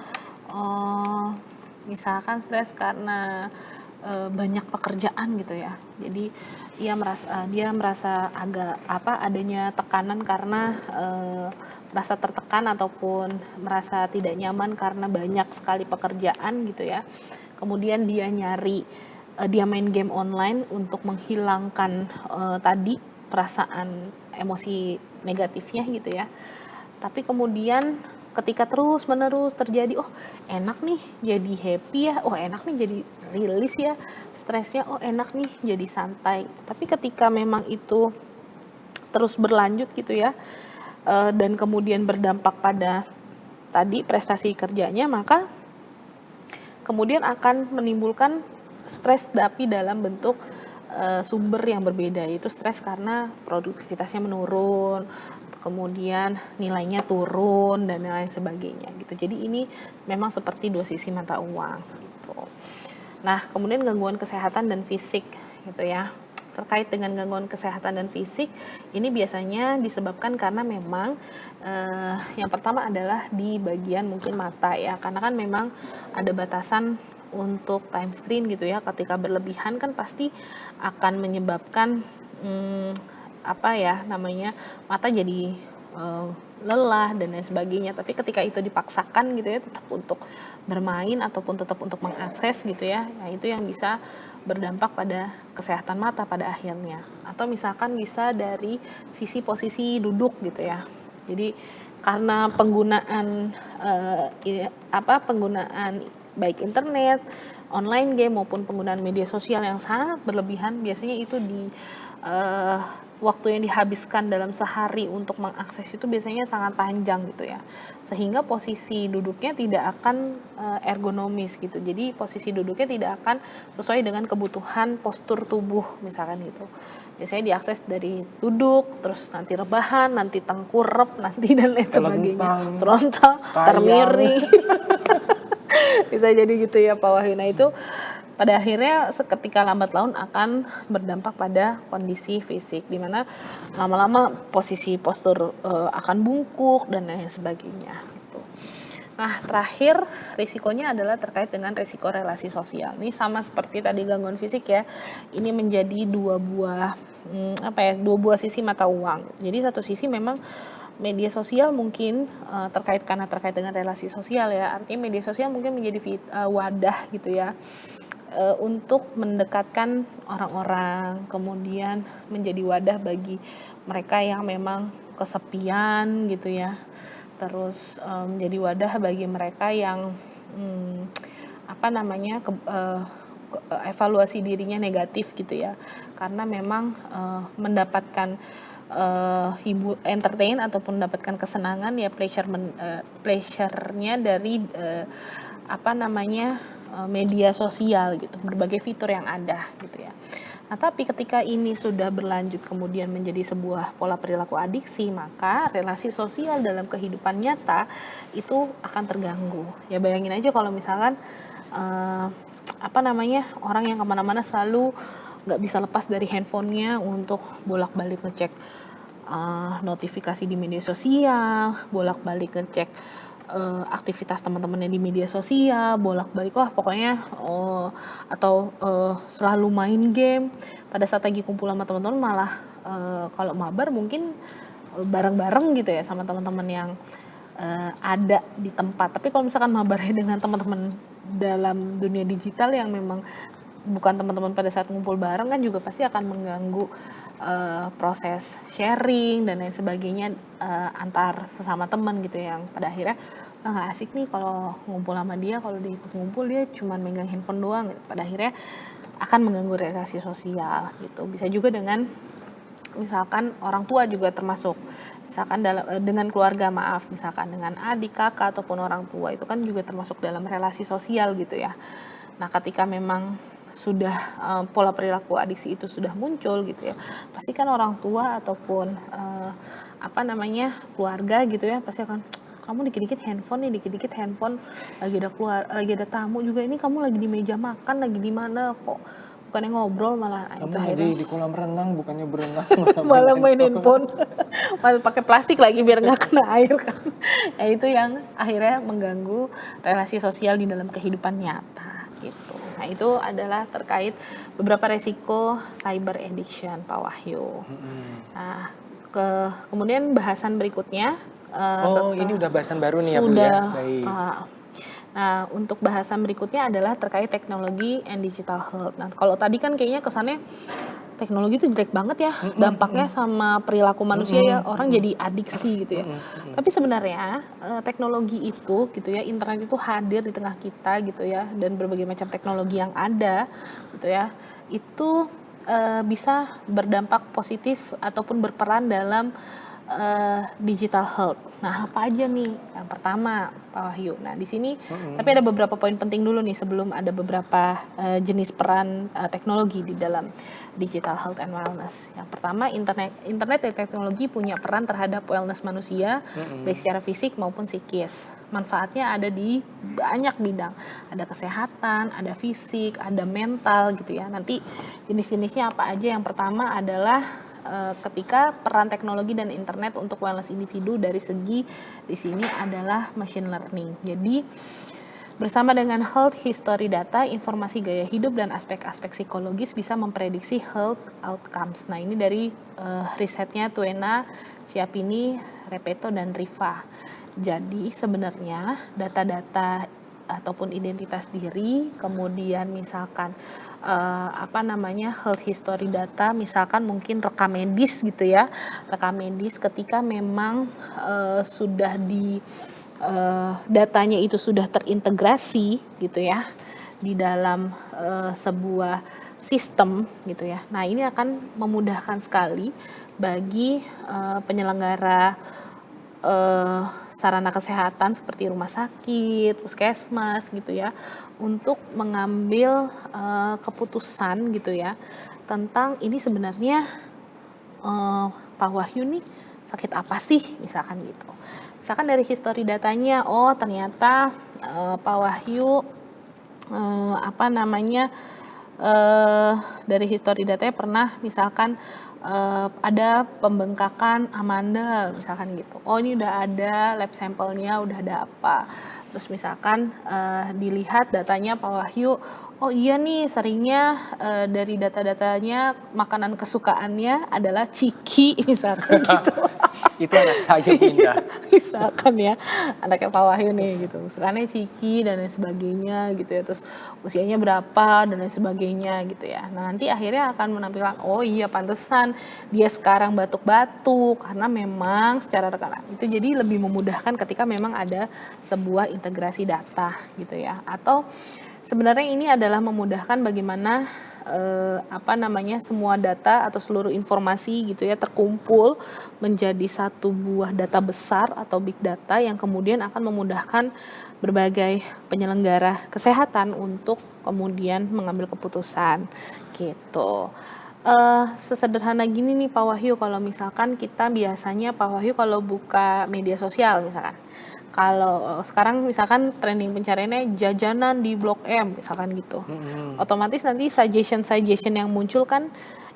banyak pekerjaan gitu ya. Jadi dia merasa agak adanya tekanan karena merasa tertekan ataupun merasa tidak nyaman karena banyak sekali pekerjaan gitu ya. Kemudian dia main game online untuk menghilangkan tadi perasaan emosi negatifnya gitu ya. Tapi kemudian ketika terus menerus terjadi, oh enak nih jadi happy ya, oh enak nih jadi rilis ya stresnya, oh enak nih jadi santai. Tapi ketika memang itu terus berlanjut gitu ya, dan kemudian berdampak pada tadi prestasi kerjanya, maka kemudian akan menimbulkan stres tapi dalam bentuk sumber yang berbeda, yaitu stres karena produktivitasnya menurun, kemudian nilainya turun dan lain sebagainya gitu. Jadi ini memang seperti dua sisi mata uang gitu. Nah, kemudian gangguan kesehatan dan fisik gitu ya. Terkait dengan gangguan kesehatan dan fisik, ini biasanya disebabkan karena memang yang pertama adalah di bagian mungkin mata ya, karena kan memang ada batasan untuk time screen gitu ya. Ketika berlebihan kan pasti akan menyebabkan mata jadi lelah dan lain sebagainya. Tapi ketika itu dipaksakan gitu ya, tetap untuk bermain ataupun tetap untuk mengakses gitu ya, itu yang bisa berdampak pada kesehatan mata pada akhirnya. Atau misalkan bisa dari sisi posisi duduk gitu ya. Jadi karena penggunaan baik internet, online game maupun penggunaan media sosial yang sangat berlebihan, biasanya itu di waktu yang dihabiskan dalam sehari untuk mengakses itu biasanya sangat panjang gitu ya, sehingga posisi duduknya tidak akan ergonomis gitu. Jadi posisi duduknya tidak akan sesuai dengan kebutuhan postur tubuh misalkan gitu. Biasanya diakses dari duduk, terus nanti rebahan, nanti tengkurap, nanti dan lain sebagainya, terontang, termiring. Bisa jadi gitu ya Pak Wahyu. Nah itu pada akhirnya ketika lambat laun akan berdampak pada kondisi fisik, di mana lama-lama posisi postur akan bungkuk dan lain sebagainya gitu. Nah terakhir risikonya adalah terkait dengan risiko relasi sosial. Ini sama seperti tadi gangguan fisik ya, ini menjadi dua buah sisi mata uang. Jadi satu sisi memang media sosial mungkin terkait dengan relasi sosial ya, artinya media sosial mungkin menjadi wadah gitu ya, untuk mendekatkan orang-orang, kemudian menjadi wadah bagi mereka yang memang kesepian gitu ya, terus menjadi wadah bagi mereka yang evaluasi dirinya negatif gitu ya, karena memang mendapatkan entertain ataupun mendapatkan kesenangan ya, pleasure-nya dari media sosial gitu, berbagai fitur yang ada gitu ya. Nah, tapi ketika ini sudah berlanjut kemudian menjadi sebuah pola perilaku adiksi, maka relasi sosial dalam kehidupan nyata itu akan terganggu. Ya bayangin aja kalau misalkan orang yang kemana-mana selalu nggak bisa lepas dari handphonenya untuk bolak-balik ngecek notifikasi di media sosial, bolak-balik ngecek aktivitas teman-temannya di media sosial, bolak-balik wah pokoknya atau selalu main game. Pada saat lagi kumpul sama teman-teman malah kalau mabar mungkin bareng-bareng gitu ya sama teman-teman yang ada di tempat. Tapi kalau misalkan mabarnya dengan teman-teman dalam dunia digital yang memang bukan teman-teman pada saat ngumpul bareng kan juga pasti akan mengganggu proses sharing dan lain sebagainya antar sesama teman gitu yang pada akhirnya nggak asik nih kalau ngumpul sama dia, kalau dia ikut ngumpul dia cuma megang handphone doang gitu. Pada akhirnya akan mengganggu relasi sosial gitu. Bisa juga dengan misalkan orang tua juga termasuk, misalkan dengan keluarga maaf, misalkan dengan adik, kakak ataupun orang tua itu kan juga termasuk dalam relasi sosial gitu ya. Nah ketika memang sudah pola perilaku adiksi itu sudah muncul gitu ya, pasti kan orang tua ataupun keluarga gitu ya pasti akan kamu dikit-dikit handphone nih, dikit-dikit handphone, lagi ada tamu juga, ini kamu lagi di meja makan, lagi di mana kok bukannya ngobrol malah Kamu itu lagi akhirnya di kolam renang bukannya berenang malah main handphone. Malah pakai plastik lagi biar nggak kena air kan. Ya itu yang akhirnya mengganggu relasi sosial di dalam kehidupan nyata gitu. Nah itu adalah terkait beberapa resiko cyber addiction Pak Wahyu. Nah kemudian bahasan berikutnya ini udah bahasan baru nih ya Bu ya. sudah Baik. Nah, untuk bahasan berikutnya adalah terkait teknologi and digital health. Nah, kalau tadi kan kayaknya kesannya teknologi itu jelek banget ya, dampaknya sama perilaku manusia ya, orang jadi adiksi gitu ya. Tapi sebenarnya teknologi itu gitu ya, internet itu hadir di tengah kita gitu ya, dan berbagai macam teknologi yang ada gitu ya, itu bisa berdampak positif ataupun berperan dalam digital health. Nah, apa aja nih? Yang pertama, Pak Wahyu. Nah, di sini tapi ada beberapa poin penting dulu nih sebelum ada beberapa jenis peran teknologi di dalam digital health and wellness. Yang pertama, internet dan teknologi punya peran terhadap wellness manusia, baik secara fisik maupun psikis. Manfaatnya ada di banyak bidang. Ada kesehatan, ada fisik, ada mental gitu ya. Nanti jenis-jenisnya apa aja? Yang pertama adalah ketika peran teknologi dan internet untuk wellness individu dari segi di sini adalah machine learning. Jadi bersama dengan health history data, informasi gaya hidup dan aspek-aspek psikologis bisa memprediksi health outcomes. Nah ini dari risetnya Tuena, Ciappini, Repeto dan Riva. Jadi sebenarnya data-data ataupun identitas diri, kemudian misalkan health history data, misalkan mungkin rekam medis gitu ya, rekam medis ketika memang sudah di datanya itu sudah terintegrasi gitu ya di dalam sebuah sistem gitu ya. Nah ini akan memudahkan sekali bagi penyelenggara sarana kesehatan seperti rumah sakit, puskesmas gitu ya, untuk mengambil keputusan gitu ya tentang ini sebenarnya Pak Wahyu nih sakit apa sih misalkan gitu. Misalkan dari history datanya, oh ternyata Pak Wahyu dari history datanya pernah misalkan ada pembengkakan amandel misalkan gitu. Oh ini udah ada lab sampelnya, udah ada apa. Terus misalkan dilihat datanya Pak Wahyu, oh iya nih seringnya dari data-datanya makanan kesukaannya adalah ciki misalkan gitu. Itu anak saya Bunda. Misalkan ya anaknya Pak Wahyu nih gitu, misalnya ciki dan lain sebagainya gitu ya, terus usianya berapa dan lain sebagainya gitu ya. Nah nanti akhirnya akan menampilkan oh iya pantesan dia sekarang batuk-batuk karena memang secara rekaman itu jadi lebih memudahkan ketika memang ada sebuah integrasi data gitu ya. Atau sebenarnya ini adalah memudahkan bagaimana semua data atau seluruh informasi gitu ya terkumpul menjadi satu buah data besar atau big data yang kemudian akan memudahkan berbagai penyelenggara kesehatan untuk kemudian mengambil keputusan gitu. Sesederhana gini nih Pak Wahyu, kalau misalkan kita biasanya Pak Wahyu kalau buka media sosial misalkan, kalau sekarang misalkan trending pencariannya jajanan di Blok M misalkan gitu, otomatis nanti suggestion yang muncul kan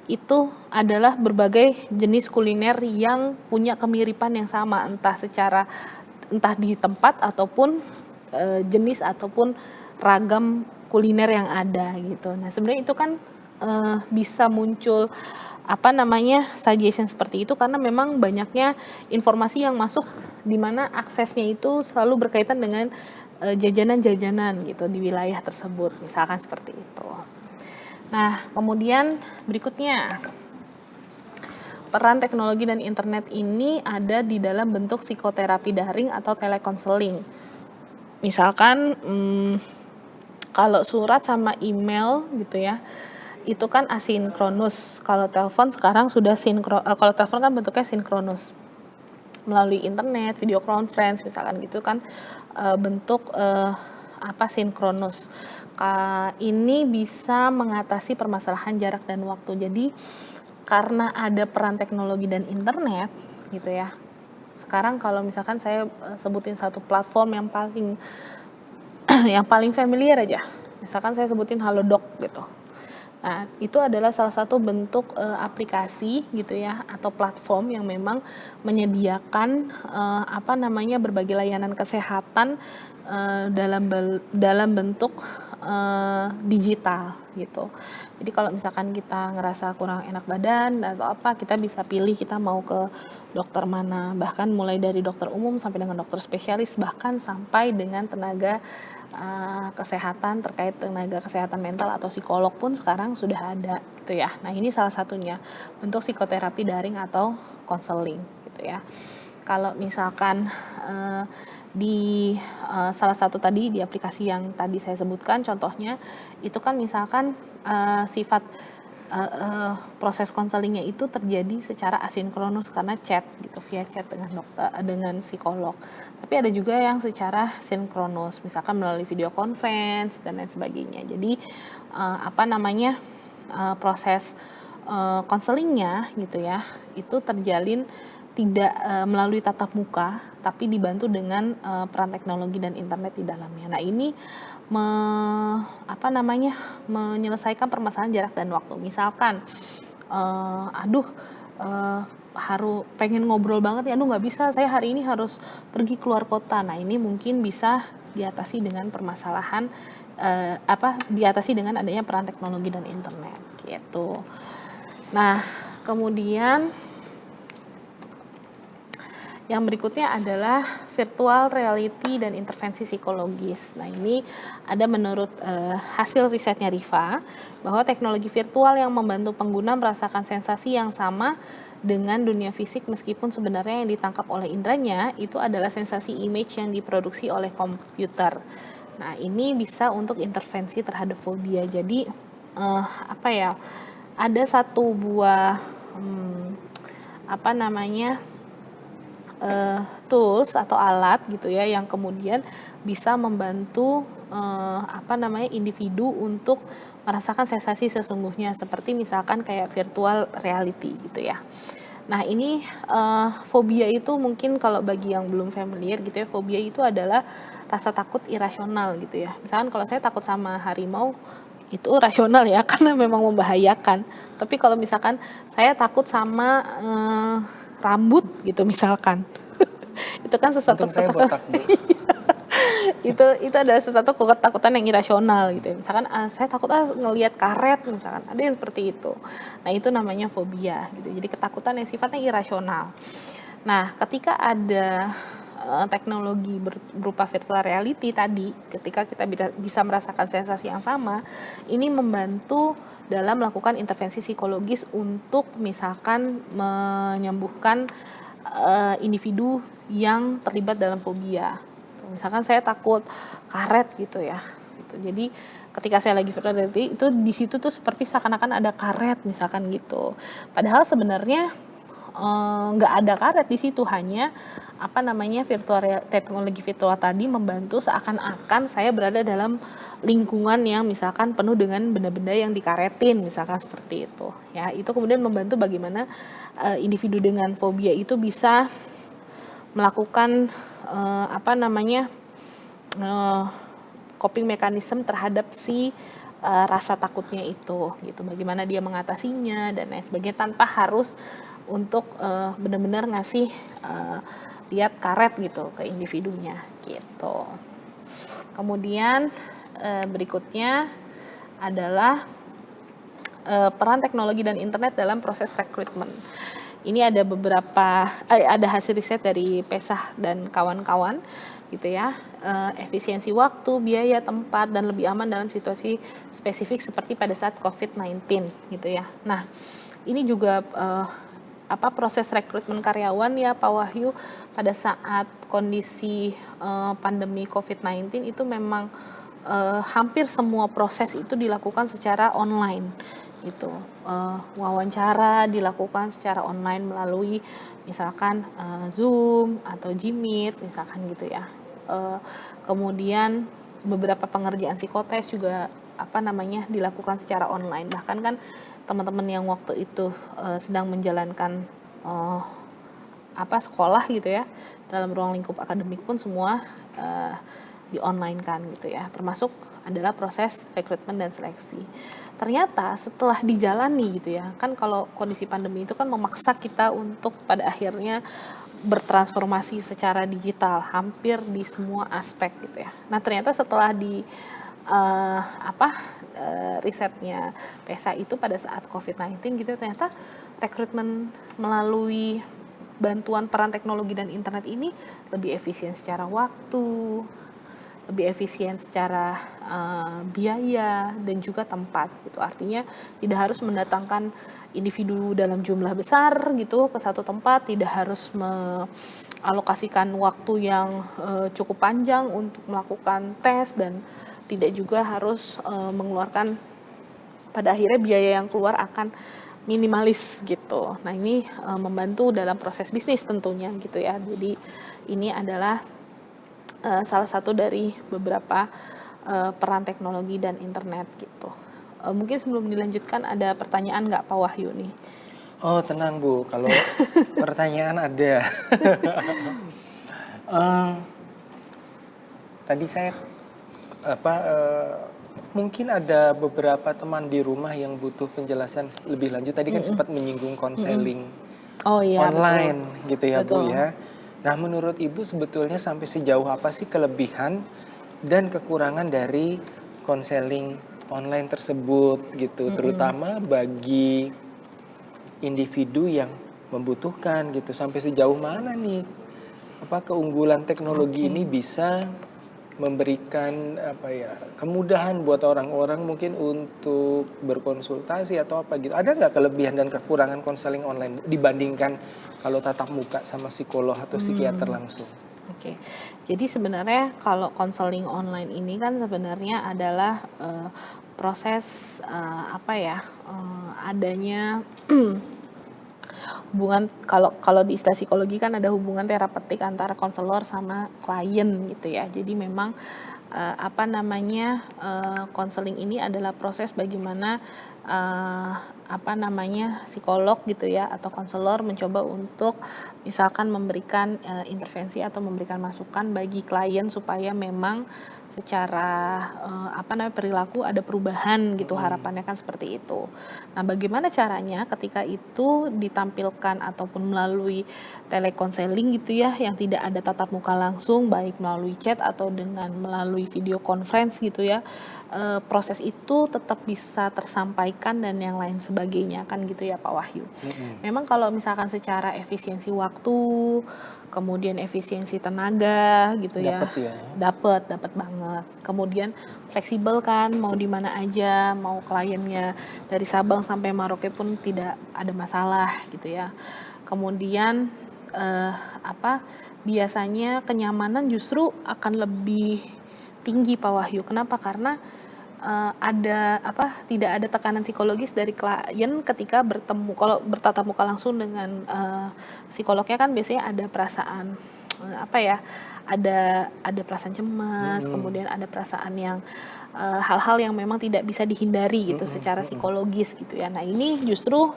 itu adalah berbagai jenis kuliner yang punya kemiripan yang sama, entah secara entah di tempat ataupun jenis ataupun ragam kuliner yang ada gitu. Nah sebenarnya itu kan bisa muncul suggestion seperti itu karena memang banyaknya informasi yang masuk di mana aksesnya itu selalu berkaitan dengan jajanan-jajanan gitu di wilayah tersebut, misalkan seperti itu. Nah, kemudian berikutnya, peran teknologi dan internet ini ada di dalam bentuk psikoterapi daring atau telekonseling. Misalkan kalau surat sama email gitu ya, itu kan asinkronus. Kalau telepon sekarang sudah kalau telepon kan bentuknya sinkronus melalui internet, video conference misalkan gitu kan, bentuk sinkronus. Ini bisa mengatasi permasalahan jarak dan waktu. Jadi karena ada peran teknologi dan internet gitu ya. Sekarang kalau misalkan saya sebutin satu platform yang paling yang paling familiar aja. Misalkan saya sebutin Halodoc gitu. Nah, itu adalah salah satu bentuk aplikasi gitu ya atau platform yang memang menyediakan berbagai layanan kesehatan dalam bentuk digital gitu. Jadi kalau misalkan kita ngerasa kurang enak badan atau apa, kita bisa pilih kita mau ke dokter mana, bahkan mulai dari dokter umum sampai dengan dokter spesialis, bahkan sampai dengan tenaga kesehatan terkait tenaga kesehatan mental atau psikolog pun sekarang sudah ada gitu ya. Nah ini salah satunya bentuk psikoterapi daring atau konseling gitu ya. Kalau misalkan di salah satu tadi di aplikasi yang tadi saya sebutkan contohnya itu kan misalkan sifat proses konselingnya itu terjadi secara asinkronus karena chat gitu, via chat dengan dokter dengan psikolog. Tapi ada juga yang secara sinkronus, misalkan melalui video conference dan lain sebagainya. Jadi proses konselingnya gitu ya, itu terjalin tidak melalui tatap muka, tapi dibantu dengan peran teknologi dan internet di dalamnya. Nah ini menyelesaikan permasalahan jarak dan waktu. Misalkan, pengen ngobrol banget ya, nggak bisa, saya hari ini harus pergi keluar kota. Nah ini mungkin bisa diatasi dengan permasalahan diatasi dengan adanya peran teknologi dan internet gitu. Nah kemudian yang berikutnya adalah virtual reality dan intervensi psikologis. Nah ini ada menurut hasil risetnya Riva bahwa teknologi virtual yang membantu pengguna merasakan sensasi yang sama dengan dunia fisik meskipun sebenarnya yang ditangkap oleh indranya itu adalah sensasi image yang diproduksi oleh komputer. Nah ini bisa untuk intervensi terhadap fobia. Jadi ada satu buah tools atau alat gitu ya yang kemudian bisa membantu individu untuk merasakan sensasi sesungguhnya seperti misalkan kayak virtual reality gitu ya. Nah ini fobia itu mungkin kalau bagi yang belum familiar gitu ya, fobia itu adalah rasa takut irasional gitu ya. Misalkan kalau saya takut sama harimau itu rasional ya karena memang membahayakan. Tapi kalau misalkan saya takut sama rambut gitu misalkan itu kan sesuatu Untung saya botak, Bu. itu adalah sesuatu ketakutan yang irasional gitu ya. Misalkan saya takut ngelihat karet misalkan, ada yang seperti itu. Nah itu namanya fobia gitu, jadi ketakutan yang sifatnya irasional. Nah ketika ada teknologi berupa virtual reality tadi, ketika kita bisa merasakan sensasi yang sama, ini membantu dalam melakukan intervensi psikologis untuk misalkan menyembuhkan individu yang terlibat dalam fobia. Misalkan saya takut karet gitu ya. Gitu. Jadi ketika saya lagi virtual reality itu di situ tuh seperti seakan-akan ada karet misalkan gitu. Padahal sebenarnya nggak ada karet di situ, hanya teknologi virtual tadi membantu seakan-akan saya berada dalam lingkungan yang misalkan penuh dengan benda-benda yang dikaretin misalkan seperti itu ya. Itu kemudian membantu bagaimana individu dengan fobia itu bisa melakukan coping mechanism terhadap si rasa takutnya itu gitu, bagaimana dia mengatasinya dan lain sebagainya tanpa harus untuk benar-benar ngasih lihat karet gitu ke individunya gitu. Kemudian berikutnya adalah peran teknologi dan internet dalam proses rekrutmen. Ini ada ada hasil riset dari Pesah dan kawan-kawan gitu ya. Efisiensi waktu, biaya, tempat, dan lebih aman dalam situasi spesifik seperti pada saat COVID-19 gitu ya. Nah, ini juga proses rekrutmen karyawan ya Pak Wahyu pada saat kondisi pandemi COVID-19 itu memang hampir semua proses itu dilakukan secara online gitu. Wawancara dilakukan secara online melalui misalkan Zoom atau Gmeet misalkan gitu ya. Kemudian beberapa pengerjaan psikotes juga dilakukan secara online. Bahkan kan teman-teman yang waktu itu sedang menjalankan sekolah gitu ya dalam ruang lingkup akademik pun semua di online kan gitu ya, termasuk adalah proses rekrutmen dan seleksi. Ternyata setelah dijalani gitu ya, kan kalau kondisi pandemi itu kan memaksa kita untuk pada akhirnya bertransformasi secara digital hampir di semua aspek gitu ya. Nah ternyata setelah di risetnya PESA itu pada saat COVID-19 gitu ternyata rekrutmen melalui bantuan peran teknologi dan internet ini lebih efisien secara waktu, lebih efisien secara biaya dan juga tempat gitu. Artinya tidak harus mendatangkan individu dalam jumlah besar gitu ke satu tempat, tidak harus mengalokasikan waktu yang cukup panjang untuk melakukan tes dan tidak juga harus mengeluarkan pada akhirnya biaya yang keluar akan minimalis gitu. Nah ini membantu dalam proses bisnis tentunya gitu ya. Jadi ini adalah salah satu dari beberapa peran teknologi dan internet gitu. Mungkin sebelum dilanjutkan ada pertanyaan nggak Pak Wahyu nih? Oh tenang Bu, kalau pertanyaan ada. Tadi saya mungkin ada beberapa teman di rumah yang butuh penjelasan lebih lanjut. Tadi kan sempat menyinggung konseling online betul. gitu ya Betul. Bu ya. Nah menurut Ibu sebetulnya sampai sejauh apa sih kelebihan dan kekurangan dari konseling online tersebut gitu, terutama bagi individu yang membutuhkan gitu, sampai sejauh mana nih keunggulan teknologi ini bisa memberikan kemudahan buat orang-orang mungkin untuk berkonsultasi atau apa gitu. Ada nggak kelebihan dan kekurangan konseling online dibandingkan kalau tatap muka sama psikolog atau psikiater langsung? Oke, jadi sebenarnya kalau konseling online ini kan sebenarnya adalah proses adanya hubungan, kalau di istilah psikologi kan ada hubungan terapeutik antara konselor sama klien gitu ya. Jadi memang konseling ini adalah proses bagaimana psikolog gitu ya atau konselor mencoba untuk misalkan memberikan intervensi atau memberikan masukan bagi klien supaya memang secara perilaku ada perubahan gitu, harapannya kan seperti itu. Nah, bagaimana caranya ketika itu ditampilkan ataupun melalui telekonseling gitu ya yang tidak ada tatap muka langsung, baik melalui chat atau dengan melalui video conference gitu ya, proses itu tetap bisa tersampaikan dan yang lain sebagainya kan gitu ya Pak Wahyu. Memang kalau misalkan secara efisiensi waktu, kemudian efisiensi tenaga gitu ya, dapat banget. Kemudian fleksibel kan, mau di mana aja, mau kliennya dari Sabang sampai Merauke pun tidak ada masalah gitu ya. Kemudian biasanya kenyamanan justru akan lebih tinggi Pak Wahyu. Kenapa? Karena tidak ada tekanan psikologis dari klien ketika bertemu. Kalau bertatap muka langsung dengan psikolognya kan biasanya ada perasaan ada perasaan cemas, kemudian ada perasaan yang hal-hal yang memang tidak bisa dihindari gitu secara psikologis gitu ya. Nah ini justru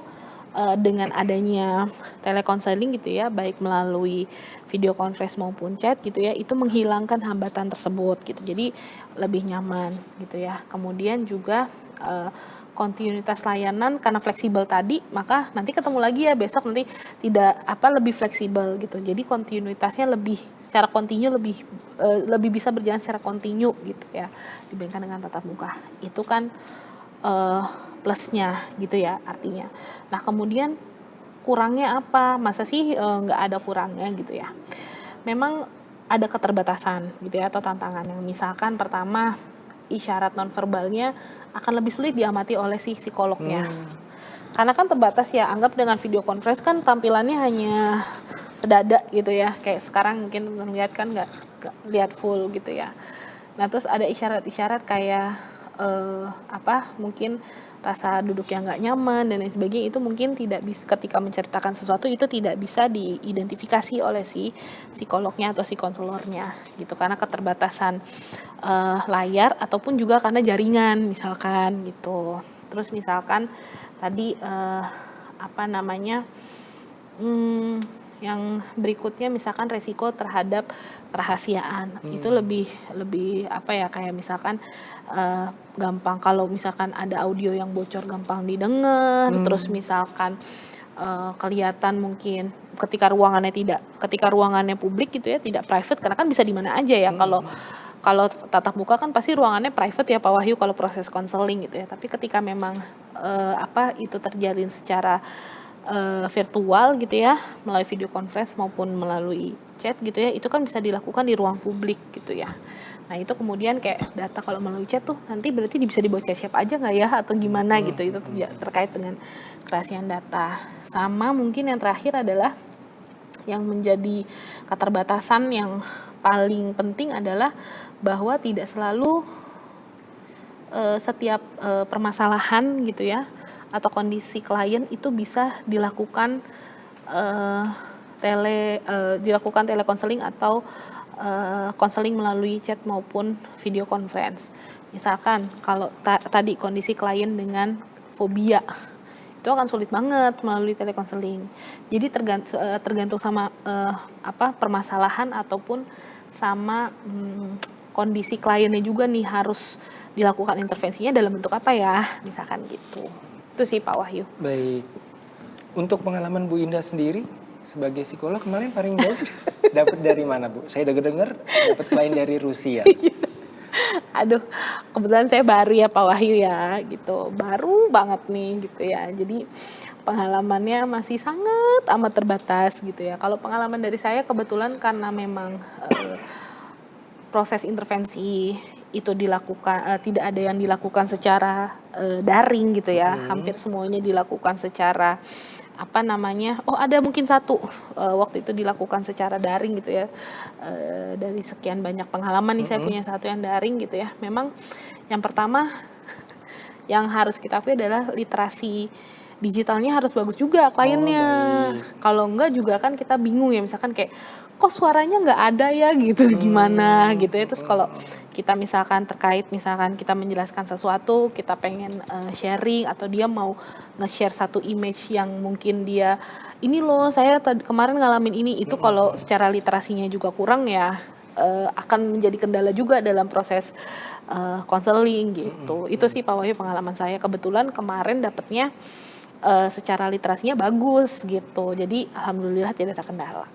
dengan adanya telekonseling gitu ya, baik melalui video conference maupun chat gitu ya, itu menghilangkan hambatan tersebut gitu. Jadi lebih nyaman gitu ya. Kemudian juga kontinuitas layanan karena fleksibel tadi, maka nanti ketemu lagi ya besok, nanti tidak lebih fleksibel gitu. Jadi kontinuitasnya lebih secara kontinu lebih bisa berjalan secara kontinu gitu ya dibandingkan dengan tatap muka. Itu kan plusnya gitu ya artinya. Nah kemudian kurangnya apa? Masa sih nggak ada kurangnya gitu ya? Memang ada keterbatasan gitu ya atau tantangan yang misalkan pertama isyarat nonverbalnya akan lebih sulit diamati oleh si psikolognya. Karena kan terbatas ya, anggap dengan video conference kan tampilannya hanya sedada gitu ya. Kayak sekarang mungkin melihat kan nggak lihat full gitu ya. Nah terus ada isyarat-isyarat kayak mungkin rasa duduk yang nggak nyaman dan lain sebagainya, itu mungkin tidak bisa ketika menceritakan sesuatu itu tidak bisa diidentifikasi oleh si psikolognya atau si konselornya gitu karena keterbatasan layar ataupun juga karena jaringan misalkan gitu. Terus misalkan tadi yang berikutnya misalkan resiko terhadap kerahasiaan itu lebih kayak misalkan gampang kalau misalkan ada audio yang bocor gampang didengar. Terus misalkan kelihatan mungkin ketika ruangannya publik gitu ya, tidak private karena kan bisa di mana aja ya. Kalau tatap muka kan pasti ruangannya private ya Pak Wahyu kalau proses konseling gitu ya. Tapi ketika memang itu terjalin secara virtual gitu ya, melalui video conference maupun melalui chat gitu ya, itu kan bisa dilakukan di ruang publik gitu ya. Nah itu kemudian kayak data kalau melalui chat tuh nanti berarti bisa dibaca siapa aja nggak ya atau gimana gitu, itu terkait dengan kerahasiaan data. Sama mungkin yang terakhir adalah yang menjadi keterbatasan yang paling penting adalah bahwa tidak selalu setiap permasalahan gitu ya atau kondisi klien itu bisa dilakukan telekonseling atau konseling melalui chat maupun video conference. Misalkan kalau tadi kondisi klien dengan fobia itu akan sulit banget melalui telekonseling. Jadi tergantung sama permasalahan ataupun sama kondisi kliennya juga nih harus dilakukan intervensinya dalam bentuk apa ya, misalkan gitu. Itu sih Pak Wahyu. Baik. Untuk pengalaman Bu Indah sendiri sebagai psikolog kemarin paling jauh dapat dari mana Bu? Saya dengar dapat klien dari Rusia. Aduh, kebetulan saya baru ya Pak Wahyu ya gitu. Baru banget nih gitu ya. Jadi pengalamannya masih sangat amat terbatas gitu ya. Kalau pengalaman dari saya kebetulan karena memang proses intervensi itu dilakukan tidak ada yang dilakukan secara daring gitu ya. Hampir semuanya dilakukan secara ada mungkin satu waktu itu dilakukan secara daring gitu ya. Dari sekian banyak pengalaman nih saya punya satu yang daring gitu ya. Memang yang pertama yang harus kita akui adalah literasi digitalnya harus bagus juga kliennya. Kalau enggak juga kan kita bingung ya, misalkan kayak kok suaranya nggak ada ya gitu, gimana gitu ya. Terus kalau kita misalkan misalkan kita menjelaskan sesuatu, kita pengen sharing atau dia mau nge-share satu image yang mungkin dia ini loh saya kemarin ngalamin ini, itu kalau secara literasinya juga kurang ya akan menjadi kendala juga dalam proses konseling gitu. Itu sih Pak Wahyu pengalaman saya. Kebetulan kemarin dapetnya secara literasinya bagus gitu. Jadi alhamdulillah tidak ada kendala.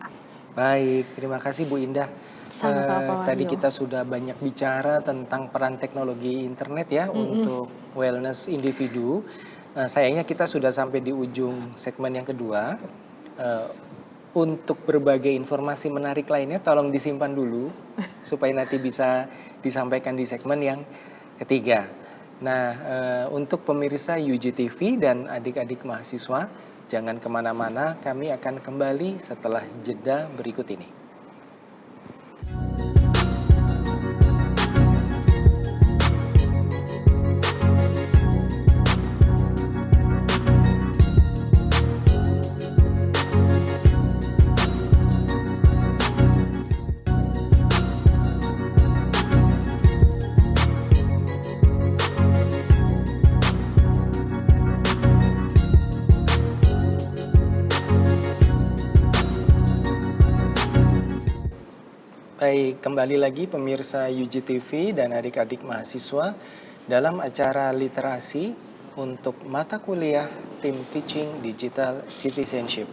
Baik, terima kasih Bu Indah. Sama-sama Pak Tadi Wahyu. kita sudah banyak bicara tentang peran teknologi internet ya untuk wellness individu. Sayangnya kita sudah sampai di ujung segmen yang kedua. Untuk berbagai informasi menarik lainnya tolong disimpan dulu supaya nanti bisa disampaikan di segmen yang ketiga. Nah, untuk pemirsa UGTV dan adik-adik mahasiswa, jangan kemana-mana, kami akan kembali setelah jeda berikut ini. Baik, kembali lagi pemirsa UGTV dan adik-adik mahasiswa dalam acara literasi untuk mata kuliah Tim Teaching Digital Citizenship.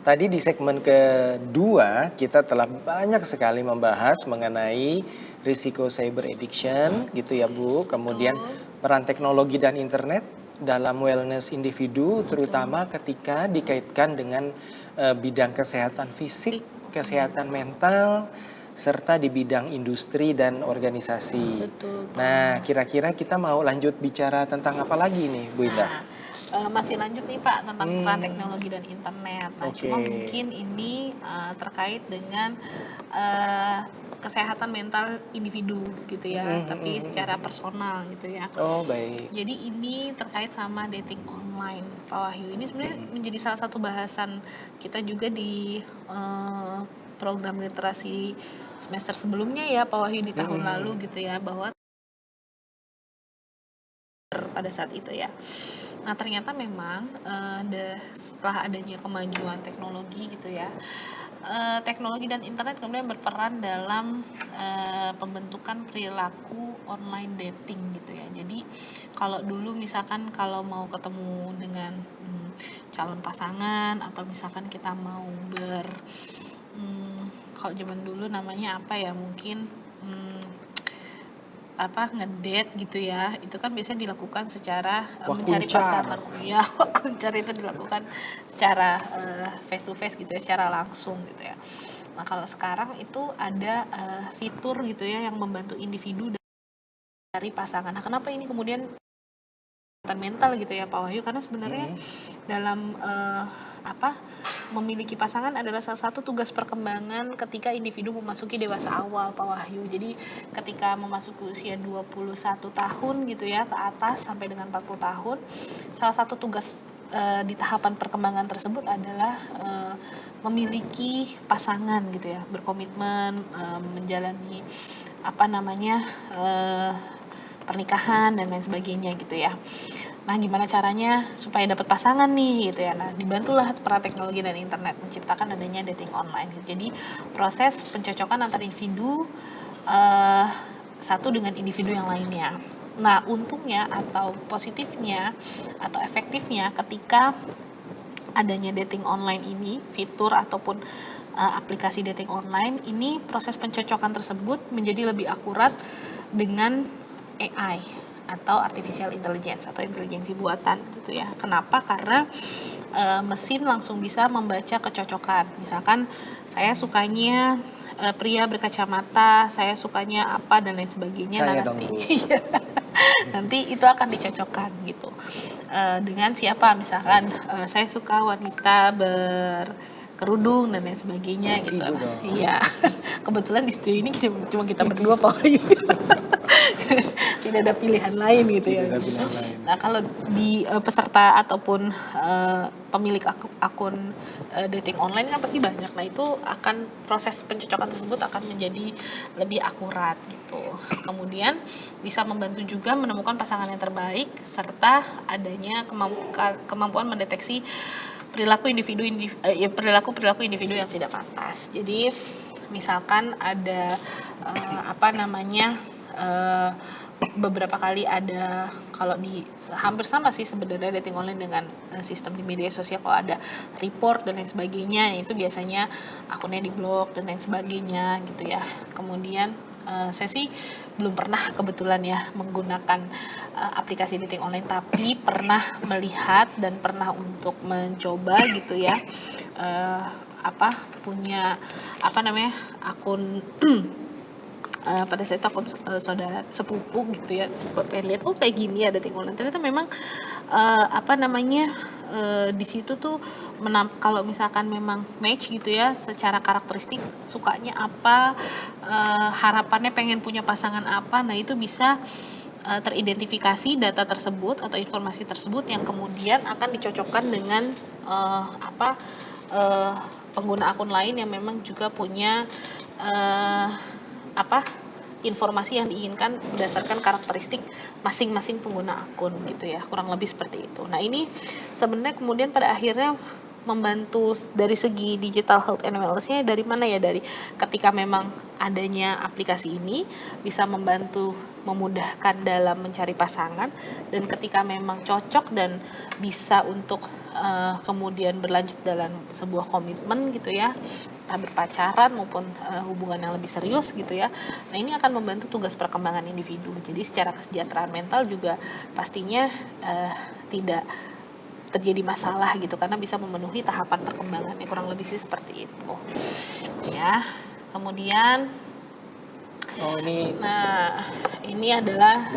Tadi di segmen kedua kita telah banyak sekali membahas mengenai risiko cyber addiction gitu ya Bu. Kemudian peran teknologi dan internet dalam wellness individu terutama ketika dikaitkan dengan bidang kesehatan fisik, kesehatan mental, serta di bidang industri dan organisasi. Betul. Nah, kira-kira kita mau lanjut bicara tentang apa lagi nih, Bu Indah? Masih lanjut nih Pak tentang peran teknologi dan internet. Nah, cuma Oke. mungkin ini terkait dengan kesehatan mental individu gitu ya, tapi secara personal gitu ya. Oh, baik. Jadi ini terkait sama dating online, Pak Wahyu. Ini sebenarnya menjadi salah satu bahasan kita juga di program literasi semester sebelumnya ya, Pak Wahyu, di tahun lalu gitu ya, bahwa pada saat itu ya. Nah, ternyata memang setelah adanya kemajuan teknologi gitu ya, teknologi dan internet kemudian berperan dalam pembentukan perilaku online dating gitu ya. Jadi kalau dulu misalkan kalau mau ketemu dengan calon pasangan atau misalkan kita mau kalau zaman dulu namanya apa ya, mungkin ngedate gitu ya, itu kan biasanya dilakukan secara mencari Wakuncar. pasangan. Ya, wakuncar itu dilakukan secara face to face gitu ya, secara langsung gitu ya. Nah, kalau sekarang itu ada fitur gitu ya yang membantu individu dari pasangan. Nah, kenapa ini kemudian kesehatan mental gitu ya Pak Wahyu? Karena sebenarnya dalam memiliki pasangan adalah salah satu tugas perkembangan ketika individu memasuki dewasa awal Pak Wahyu. Jadi ketika memasuki usia 21 tahun gitu ya ke atas sampai dengan 40 tahun, salah satu tugas di tahapan perkembangan tersebut adalah memiliki pasangan gitu ya, berkomitmen menjalani pernikahan dan lain sebagainya gitu ya. Nah, gimana caranya supaya dapat pasangan nih gitu ya. Nah, dibantulah peran teknologi dan internet menciptakan adanya dating online. Jadi, proses pencocokan antar individu satu dengan individu yang lainnya. Nah, untungnya atau positifnya atau efektifnya ketika adanya dating online ini, fitur ataupun aplikasi dating online ini, proses pencocokan tersebut menjadi lebih akurat dengan AI atau artificial intelligence atau intelijensi buatan gitu ya. Kenapa? Karena mesin langsung bisa membaca kecocokan. Misalkan saya sukanya pria berkacamata, saya sukanya apa dan lain sebagainya. Saya Nah, dong, nanti Bu. nanti itu akan dicocokkan gitu dengan siapa. Misalkan saya suka wanita berkerudung dan lain sebagainya gitu. Ibu dong. Iya. Kebetulan di studio ini cuma kita berdua Pak Wahyu. Tidak ada pilihan lain gitu ya. Tidak ada pilihan lain. Nah, kalau di peserta ataupun pemilik akun dating online kan pasti banyak. Nah, itu akan proses pencocokan tersebut akan menjadi lebih akurat gitu. Kemudian bisa membantu juga menemukan pasangan yang terbaik serta adanya kemampuan mendeteksi perilaku individu yang tidak pantas. Jadi misalkan ada beberapa kali ada, kalau hampir sama sih sebenarnya dating online dengan sistem di media sosial, kalau ada report dan lain sebagainya, itu biasanya akunnya diblok dan lain sebagainya gitu ya. Kemudian saya sih belum pernah kebetulan ya menggunakan aplikasi dating online, tapi pernah melihat dan pernah untuk mencoba gitu ya, punya akun pada saat itu akun saudara sepupu gitu ya, pengen lihat kayak gini ya dating online. Ternyata memang di situ tuh kalau misalkan memang match gitu ya secara karakteristik, sukanya apa, harapannya pengen punya pasangan apa, nah itu bisa teridentifikasi data tersebut atau informasi tersebut yang kemudian akan dicocokkan dengan pengguna akun lain yang memang juga punya informasi yang diinginkan berdasarkan karakteristik masing-masing pengguna akun gitu ya, kurang lebih seperti itu. Nah, ini sebenarnya kemudian pada akhirnya membantu dari segi digital health and wellness-nya dari mana ya? Dari ketika memang adanya aplikasi ini bisa membantu memudahkan dalam mencari pasangan, dan ketika memang cocok dan bisa untuk kemudian berlanjut dalam sebuah komitmen gitu ya, entah berpacaran maupun hubungan yang lebih serius gitu ya. Nah, ini akan membantu tugas perkembangan individu. Jadi secara kesejahteraan mental juga pastinya tidak terjadi masalah gitu, karena bisa memenuhi tahapan perkembangan yang kurang lebih sih seperti itu ya. Kemudian ini adalah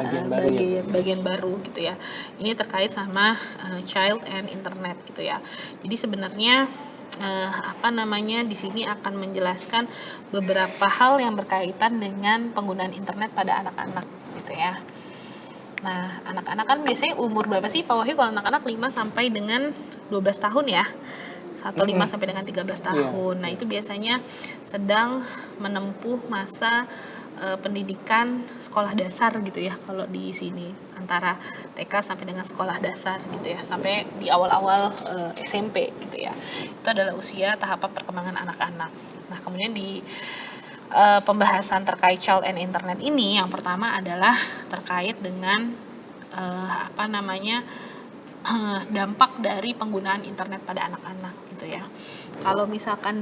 bagian baru gitu ya. Ini terkait sama child and internet gitu ya. Jadi sebenarnya di sini akan menjelaskan beberapa hal yang berkaitan dengan penggunaan internet pada anak-anak gitu ya. Nah, anak-anak kan biasanya umur berapa sih Pak Wahyu kalau anak-anak 5 sampai dengan 12 tahun ya? 5 sampai dengan 13 tahun. Nah, itu biasanya sedang menempuh masa pendidikan sekolah dasar gitu ya, kalau di sini antara TK sampai dengan sekolah dasar gitu ya, sampai di awal-awal SMP gitu ya. Itu adalah usia tahapan perkembangan anak-anak. Nah, kemudian di pembahasan terkait child and internet ini, yang pertama adalah terkait dengan dampak dari penggunaan internet pada anak-anak gitu ya. Kalau misalkan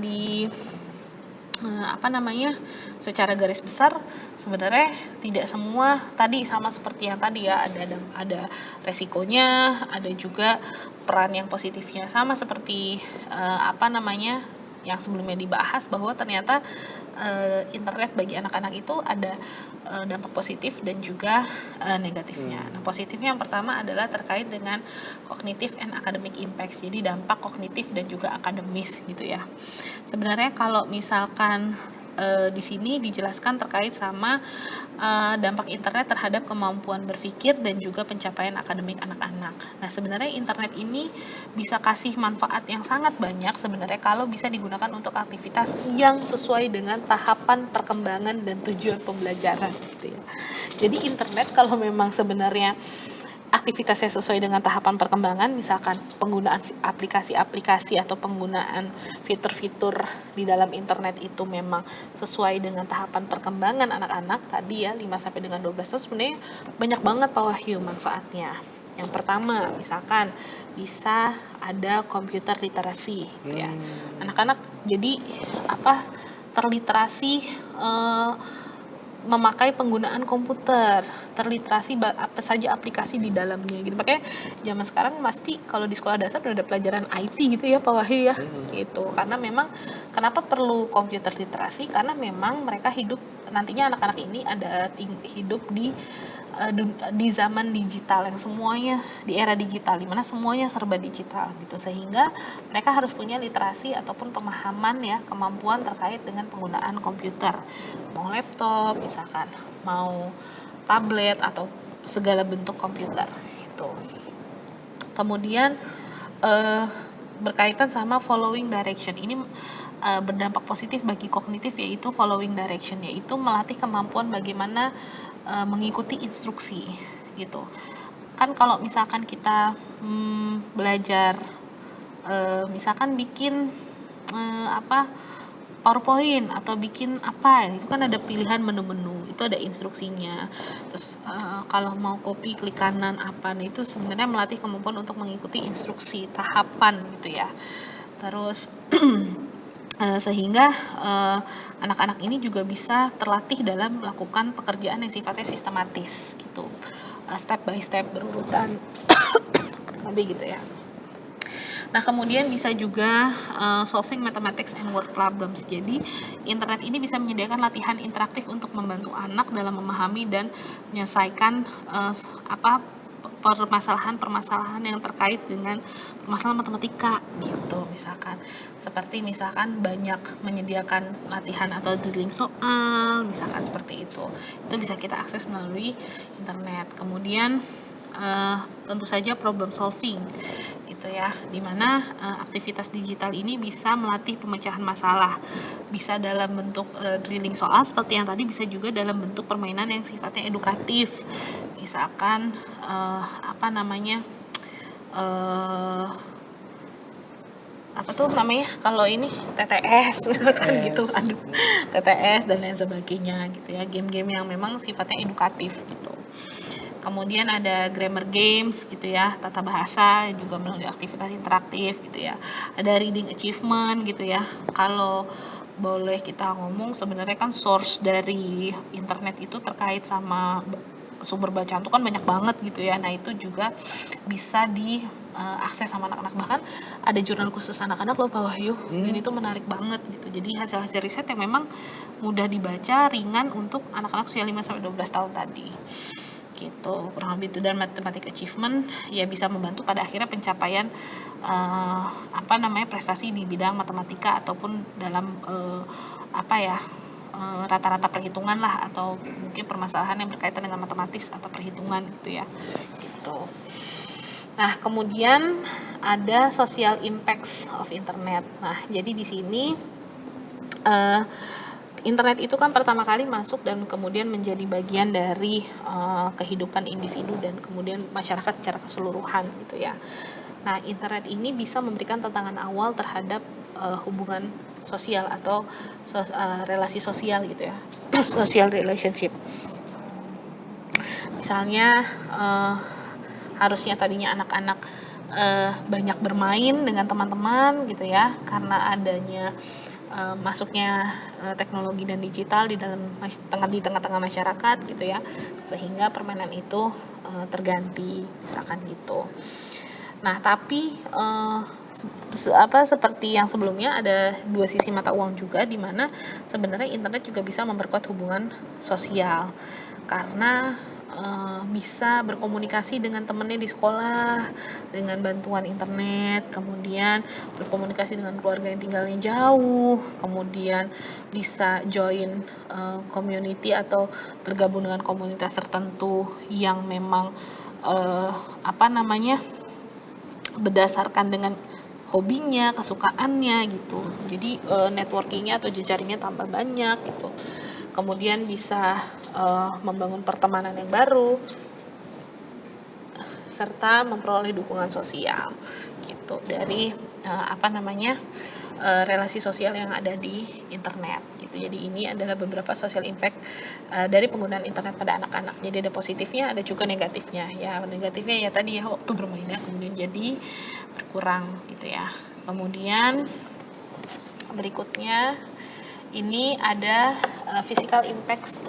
secara garis besar sebenarnya tidak semua tadi sama seperti yang tadi ya, ada resikonya, ada juga peran yang positifnya, sama seperti yang sebelumnya dibahas, bahwa ternyata internet bagi anak-anak itu ada dampak positif dan juga negatifnya. Nah, positifnya yang pertama adalah terkait dengan cognitive and academic impacts, jadi dampak kognitif dan juga akademis gitu ya. Sebenarnya kalau misalkan di sini dijelaskan terkait sama dampak internet terhadap kemampuan berpikir dan juga pencapaian akademik anak-anak. Nah, sebenarnya internet ini bisa kasih manfaat yang sangat banyak sebenarnya kalau bisa digunakan untuk aktivitas yang sesuai dengan tahapan perkembangan dan tujuan pembelajaran gitu ya. Jadi internet kalau memang sebenarnya aktivitasnya sesuai dengan tahapan perkembangan, misalkan penggunaan aplikasi-aplikasi atau penggunaan fitur-fitur di dalam internet itu memang sesuai dengan tahapan perkembangan anak-anak tadi ya, 5 sampai dengan 12 tahun, sebenarnya banyak banget Pak Wahyu manfaatnya. Yang pertama, misalkan bisa ada computer literasi gitu ya. Anak-anak jadi terliterasi memakai penggunaan komputer, terliterasi apa saja aplikasi di dalamnya gitu. Makanya zaman sekarang pasti kalau di sekolah dasar udah ada pelajaran IT gitu ya Pak Wahyu ya. Gitu. Karena memang kenapa perlu komputer literasi? Karena memang mereka nantinya anak-anak ini hidup di zaman digital yang semuanya di era digital, di mana semuanya serba digital gitu, sehingga mereka harus punya literasi ataupun pemahaman ya, kemampuan terkait dengan penggunaan komputer, mau laptop misalkan, mau tablet atau segala bentuk komputer gitu. Kemudian berkaitan sama following direction, ini berdampak positif bagi kognitif, yaitu following direction, yaitu melatih kemampuan bagaimana mengikuti instruksi gitu. Kan kalau misalkan kita belajar misalkan bikin PowerPoint atau bikin itu kan ada pilihan menu-menu, itu ada instruksinya. Terus kalau mau copy klik kanan itu sebenarnya melatih kemampuan untuk mengikuti instruksi tahapan gitu ya. Terus sehingga anak-anak ini juga bisa terlatih dalam melakukan pekerjaan yang sifatnya sistematis gitu, step by step, berurutan lebih gitu ya. Nah, kemudian bisa juga solving mathematics and word problems. Jadi internet ini bisa menyediakan latihan interaktif untuk membantu anak dalam memahami dan menyelesaikan permasalahan-permasalahan yang terkait dengan permasalahan matematika gitu, seperti banyak menyediakan latihan atau drilling soal, misalkan seperti itu bisa kita akses melalui internet. Kemudian tentu saja problem solving gitu ya, dimana aktivitas digital ini bisa melatih pemecahan masalah, bisa dalam bentuk drilling soal seperti yang tadi, bisa juga dalam bentuk permainan yang sifatnya edukatif, misalkan apa tuh namanya kalau ini TTS misalkan gitu, aduh TTS dan lain sebagainya gitu ya, game-game yang memang sifatnya edukatif gitu. Kemudian ada grammar games gitu ya, tata bahasa juga melalui aktivitas interaktif gitu ya. Ada reading achievement gitu ya. Kalau boleh kita ngomong sebenarnya kan source dari internet itu terkait sama sumber bacaan itu kan banyak banget gitu ya. Nah itu juga bisa diakses sama anak-anak, bahkan ada jurnal khusus anak-anak loh Pak Wahyu, dan itu menarik banget gitu. Jadi hasil-hasil riset yang memang mudah dibaca, ringan untuk anak-anak usia 5-12 tahun tadi gitu, kurang lebih itu. Dan mathematic achievement ya bisa membantu pada akhirnya pencapaian prestasi di bidang matematika ataupun dalam rata-rata perhitungan lah, atau mungkin permasalahan yang berkaitan dengan matematis atau perhitungan gitu ya gitu. Nah kemudian ada social impacts of internet. Nah jadi di sini internet itu kan pertama kali masuk dan kemudian menjadi bagian dari kehidupan individu dan kemudian masyarakat secara keseluruhan gitu ya. Nah, internet ini bisa memberikan tantangan awal terhadap hubungan sosial atau relasi sosial gitu ya, social relationship. Misalnya harusnya tadinya anak-anak banyak bermain dengan teman-teman gitu ya, karena adanya masuknya teknologi dan digital di tengah-tengah masyarakat gitu ya, sehingga permainan itu terganti misalkan gitu. Nah tapi seperti yang sebelumnya ada dua sisi mata uang juga, di mana sebenarnya internet juga bisa memperkuat hubungan sosial karena bisa berkomunikasi dengan temannya di sekolah dengan bantuan internet, kemudian berkomunikasi dengan keluarga yang tinggalnya jauh, kemudian bisa join community atau bergabung dengan komunitas tertentu yang memang berdasarkan dengan hobinya, kesukaannya gitu. Jadi networkingnya atau jejaringnya tambah banyak gitu. Kemudian bisa membangun pertemanan yang baru serta memperoleh dukungan sosial gitu dari relasi sosial yang ada di internet gitu. Jadi ini adalah beberapa social impact dari penggunaan internet pada anak-anak. Jadi ada positifnya, ada juga negatifnya. Ya negatifnya ya tadi ya, waktu bermainnya kemudian jadi berkurang gitu ya. Kemudian berikutnya ini ada physical impacts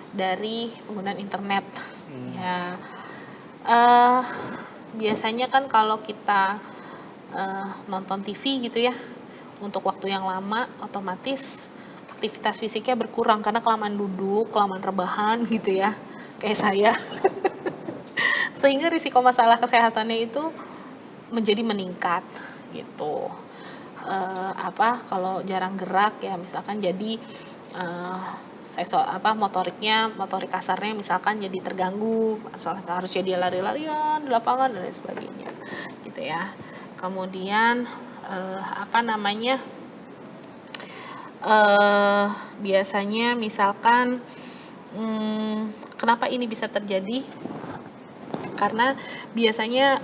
dari penggunaan internet. Ya biasanya kan kalau kita nonton TV gitu ya, untuk waktu yang lama otomatis aktivitas fisiknya berkurang karena kelamaan duduk, kelamaan rebahan gitu ya, kayak saya. Sehingga risiko masalah kesehatannya itu menjadi meningkat gitu. Kalau jarang gerak ya misalkan jadi motorik kasarnya misalkan jadi terganggu, soalnya harusnya dia lari-larian di lapangan dan lain sebagainya gitu ya. Kemudian biasanya misalkan kenapa ini bisa terjadi, karena biasanya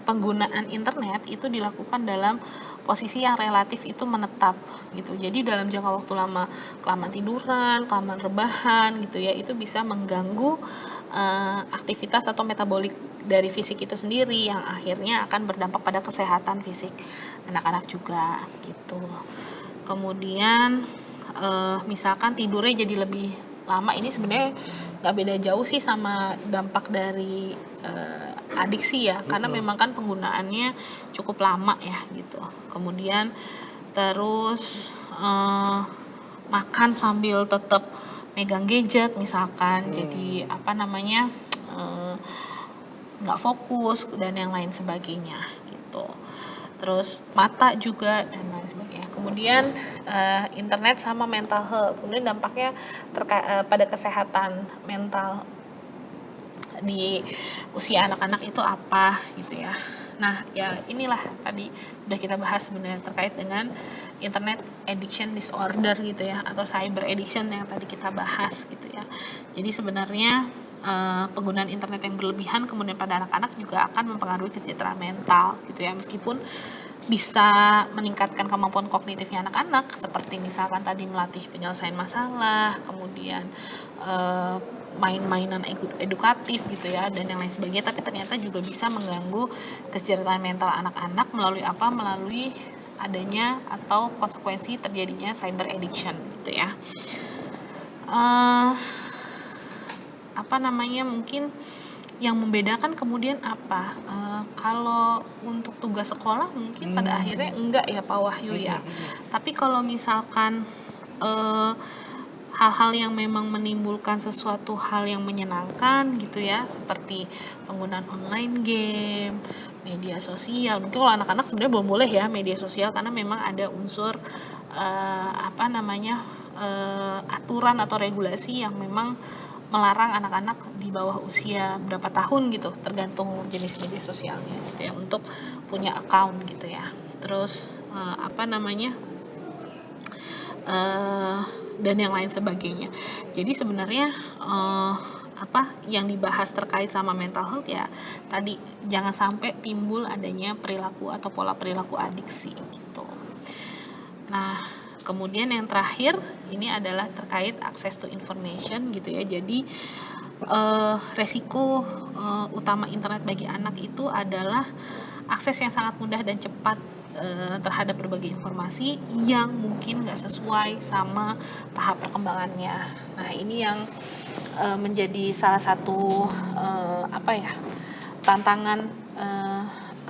penggunaan internet itu dilakukan dalam posisi yang relatif itu menetap gitu. Jadi dalam jangka waktu lama, kelamaan tiduran, kelamaan rebahan gitu ya, itu bisa mengganggu aktivitas atau metabolik dari fisik itu sendiri yang akhirnya akan berdampak pada kesehatan fisik anak-anak juga gitu. Kemudian misalkan tidurnya jadi lebih lama, ini sebenarnya nggak beda jauh sih sama dampak dari adiksi ya, karena memang kan penggunaannya cukup lama ya gitu. Kemudian terus makan sambil tetap megang gadget misalkan, jadi nggak fokus dan yang lain sebagainya gitu. Terus mata juga dan lain sebagainya. Kemudian internet sama mental health, kemudian dampaknya pada kesehatan mental di usia anak-anak itu apa gitu ya. Nah ya inilah tadi udah kita bahas sebenarnya terkait dengan internet addiction disorder gitu ya, atau cyber addiction yang tadi kita bahas gitu ya. Jadi sebenarnya penggunaan internet yang berlebihan kemudian pada anak-anak juga akan mempengaruhi kesejahteraan mental gitu ya, meskipun bisa meningkatkan kemampuan kognitifnya anak-anak, seperti misalkan tadi melatih penyelesaian masalah, kemudian main-mainan edukatif gitu ya, dan yang lain sebagainya. Tapi ternyata juga bisa mengganggu kesejahteraan mental anak-anak melalui apa? Melalui adanya atau konsekuensi terjadinya cyber addiction gitu ya. Apa namanya, mungkin yang membedakan kemudian apa? Kalau untuk tugas sekolah mungkin pada akhirnya enggak ya Pak Wahyu ya. Tapi kalau misalkan hal-hal yang memang menimbulkan sesuatu hal yang menyenangkan gitu ya, seperti penggunaan online game, media sosial. Mungkin kalau anak-anak sebenarnya belum boleh ya media sosial, karena memang ada unsur apa namanya, aturan atau regulasi yang memang melarang anak-anak di bawah usia berapa tahun gitu, tergantung jenis media sosialnya gitu ya, untuk punya account gitu ya. Terus apa namanya, dan yang lain sebagainya. Jadi sebenarnya apa yang dibahas terkait sama mental health ya tadi, jangan sampai timbul adanya perilaku atau pola perilaku adiksi gitu. Nah, kemudian yang terakhir ini adalah terkait access to information gitu ya. Jadi resiko utama internet bagi anak itu adalah akses yang sangat mudah dan cepat terhadap berbagai informasi yang mungkin nggak sesuai sama tahap perkembangannya. Nah, ini yang menjadi salah satu apa ya, tantangan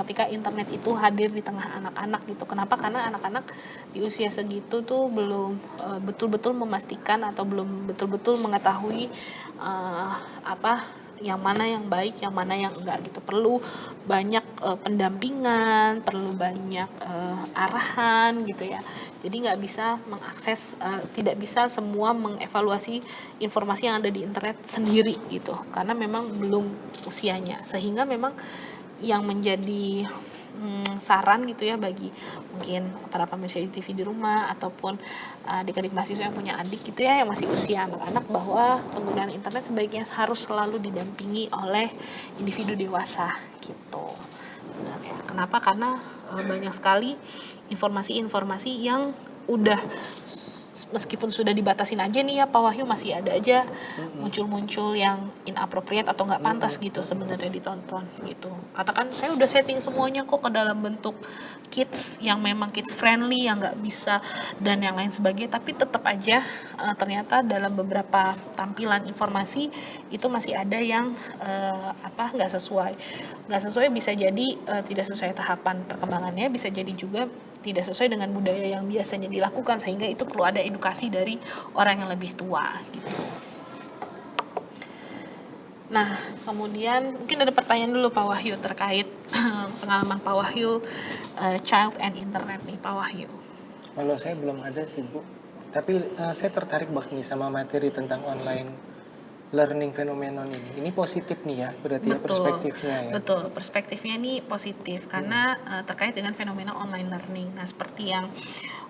ketika internet itu hadir di tengah anak-anak gitu. Kenapa? Karena anak-anak di usia segitu tuh belum betul-betul memastikan atau belum betul-betul mengetahui apa yang mana yang baik, yang mana yang enggak gitu. Perlu banyak pendampingan, perlu banyak arahan gitu ya. Jadi nggak bisa mengakses, tidak bisa semua mengevaluasi informasi yang ada di internet sendiri gitu, karena memang belum usianya. Sehingga memang yang menjadi saran gitu ya bagi mungkin para pemirsa TV di rumah ataupun adik-adik mahasiswa yang punya adik gitu ya yang masih usia anak-anak, bahwa penggunaan internet sebaiknya harus selalu didampingi oleh individu dewasa gitu. Nah, ya. Kenapa? Karena banyak sekali informasi-informasi yang udah meskipun sudah dibatasin aja nih ya Pak Wahyu, masih ada aja muncul-muncul yang inappropriate atau nggak pantas gitu sebenarnya ditonton gitu. Katakan saya udah setting semuanya kok ke dalam bentuk kids yang memang kids friendly, yang nggak bisa dan yang lain sebagainya, tapi tetap aja ternyata dalam beberapa tampilan informasi itu masih ada yang apa nggak sesuai, bisa jadi tidak sesuai tahapan perkembangannya, bisa jadi juga tidak sesuai dengan budaya yang biasanya dilakukan, sehingga itu perlu ada edukasi dari orang yang lebih tua gitu. Nah, kemudian mungkin ada pertanyaan dulu Pak Wahyu terkait pengalaman Pak Wahyu child and internet nih Pak Wahyu. Kalau saya belum ada sih Bu, tapi saya tertarik banget nih sama materi tentang online learning phenomenon ini. Ini positif nih ya, berarti ya perspektifnya ya. Betul, perspektifnya ini positif karena terkait dengan fenomena online learning. Nah, seperti yang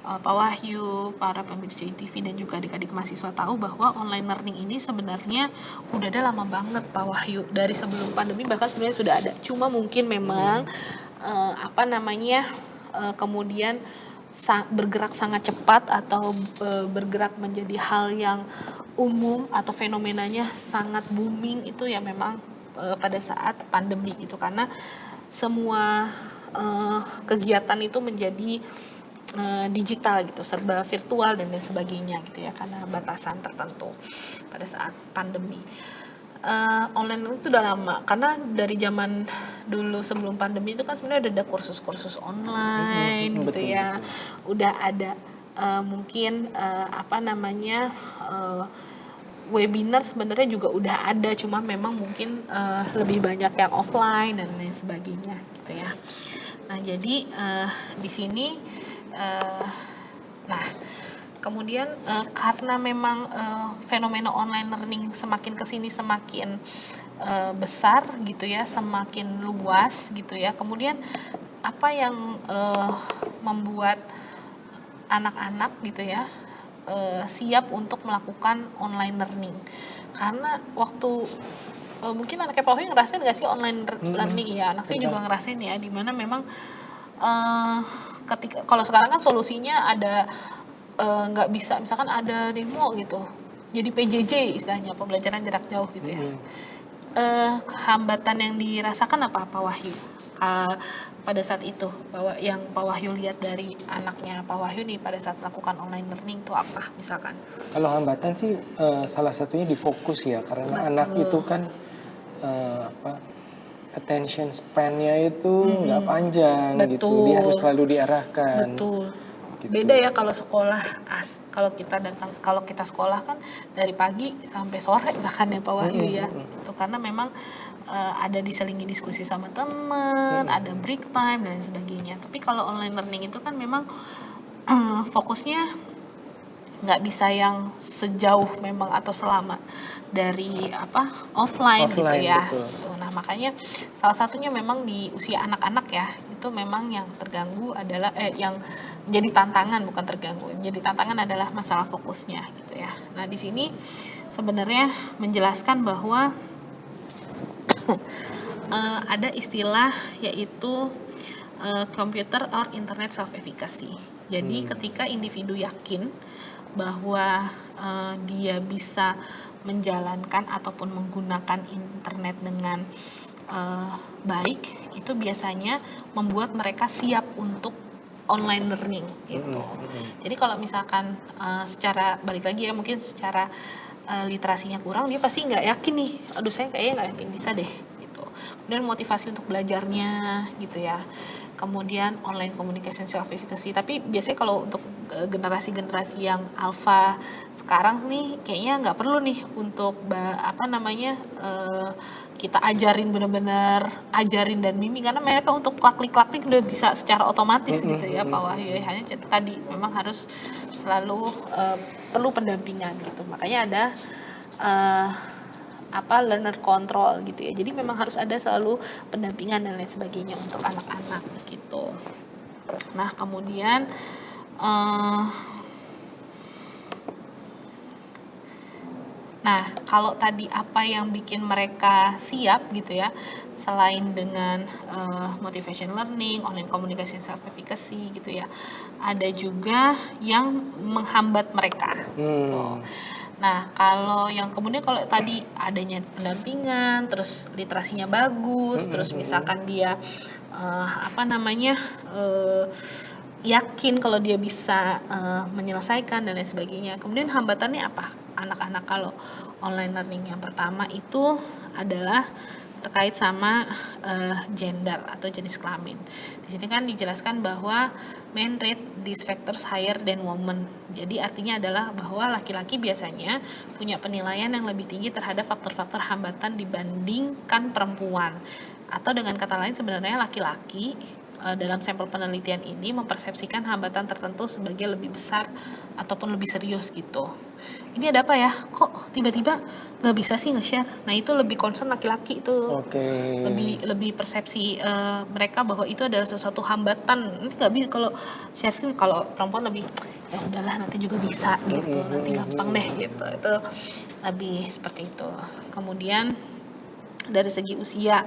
Pak Wahyu, para pemirsa TV dan juga adik-adik mahasiswa tahu bahwa online learning ini sebenarnya udah ada lama banget Pak Wahyu. Dari sebelum pandemi bahkan sebenarnya sudah ada. Cuma mungkin memang apa namanya kemudian bergerak sangat cepat atau bergerak menjadi hal yang umum atau fenomenanya sangat booming itu ya memang pada saat pandemi gitu, karena semua kegiatan itu menjadi digital gitu, serba virtual dan lain sebagainya gitu ya, karena batasan tertentu pada saat pandemi. Online itu udah lama, karena dari zaman dulu sebelum pandemi itu kan sebenarnya ada kursus-kursus online gitu ya, udah ada mungkin apa namanya webinar sebenarnya juga udah ada, cuma memang mungkin lebih banyak yang offline dan lain sebagainya gitu ya. Nah, jadi di sini nah kemudian karena memang fenomena online learning semakin kesini semakin besar gitu ya, semakin luas gitu ya. Kemudian apa yang membuat anak-anak gitu ya siap untuk melakukan online learning? Karena waktu mungkin anaknya Pak Wahyu ngerasain nggak sih online learning ya? Anak saya juga ngerasain ya, dimana memang eh, ketika kalau sekarang kan solusinya ada nggak bisa misalkan ada demo gitu. Jadi PJJ istilahnya pembelajaran jarak jauh gitu ya. Hambatan yang dirasakan apa Pak Wahyu? Pada saat itu bahwa yang Pak Wahyu lihat dari anaknya Pak Wahyu nih pada saat melakukan online learning itu apa misalkan? Kalau hambatan sih salah satunya di fokus ya, karena anak itu kan attention span-nya itu nggak panjang gitu, Betul. dia harus selalu diarahkan. Betul. Gitu. Beda ya kalau sekolah, kalau kita sekolah kan dari pagi sampai sore bahkan ya Pak Wahyu ya. Itu karena memang ada diselingi diskusi sama teman, ada break time dan lain sebagainya. Tapi kalau online learning itu kan memang fokusnya nggak bisa yang sejauh memang atau selama dari offline gitu ya. Betul. Gitu. Nah makanya salah satunya memang di usia anak-anak ya itu memang yang terganggu adalah yang menjadi tantangan bukan terganggu, menjadi tantangan adalah masalah fokusnya gitu ya. Nah di sini sebenarnya menjelaskan bahwa ada istilah yaitu computer or internet self efficacy. Jadi ketika individu yakin bahwa dia bisa menjalankan ataupun menggunakan internet dengan baik, itu biasanya membuat mereka siap untuk online learning gitu. Jadi kalau misalkan secara balik lagi ya mungkin secara literasinya kurang, dia pasti nggak yakin nih, aduh saya kayaknya nggak yakin bisa deh gitu. Kemudian motivasi untuk belajarnya gitu ya. Kemudian online communication self efficacy. Tapi biasanya kalau untuk generasi-generasi yang alpha sekarang nih kayaknya nggak perlu nih untuk kita ajarin benar-benar ajarin dan bimbing karena mereka untuk klik-klik udah bisa secara otomatis gitu ya Pak Wahyu. Hanya tadi memang harus selalu perlu pendampingan gitu. Makanya ada learner control gitu ya. Jadi memang harus ada selalu pendampingan dan lain sebagainya untuk anak-anak gitu. Nah kemudian nah kalau tadi apa yang bikin mereka siap gitu ya, selain dengan motivation learning, online communication self efficacy gitu ya, ada juga yang menghambat mereka. Gitu. Nah, kalau yang kemudian kalau tadi adanya pendampingan, terus literasinya bagus, terus misalkan dia yakin kalau dia bisa menyelesaikan dan lain sebagainya. Kemudian hambatannya apa? Anak-anak kalau online learning yang pertama itu adalah terkait sama gender atau jenis kelamin. Di sini kan dijelaskan bahwa men rate these factors higher than women. Jadi artinya adalah bahwa laki-laki biasanya punya penilaian yang lebih tinggi terhadap faktor-faktor hambatan dibandingkan perempuan. Atau dengan kata lain sebenarnya laki-laki dalam sampel penelitian ini mempersepsikan hambatan tertentu sebagai lebih besar ataupun lebih serius gitu. Ini ada apa ya? Kok tiba-tiba nggak bisa sih nge-share? Nah itu lebih concern laki-laki itu. Lebih persepsi mereka bahwa itu adalah sesuatu hambatan. Nanti nggak bisa kalau share screen, kalau perempuan lebih ya udahlah nanti juga bisa gitu. Nanti gampang deh gitu. Itu lebih seperti itu. Kemudian dari segi usia,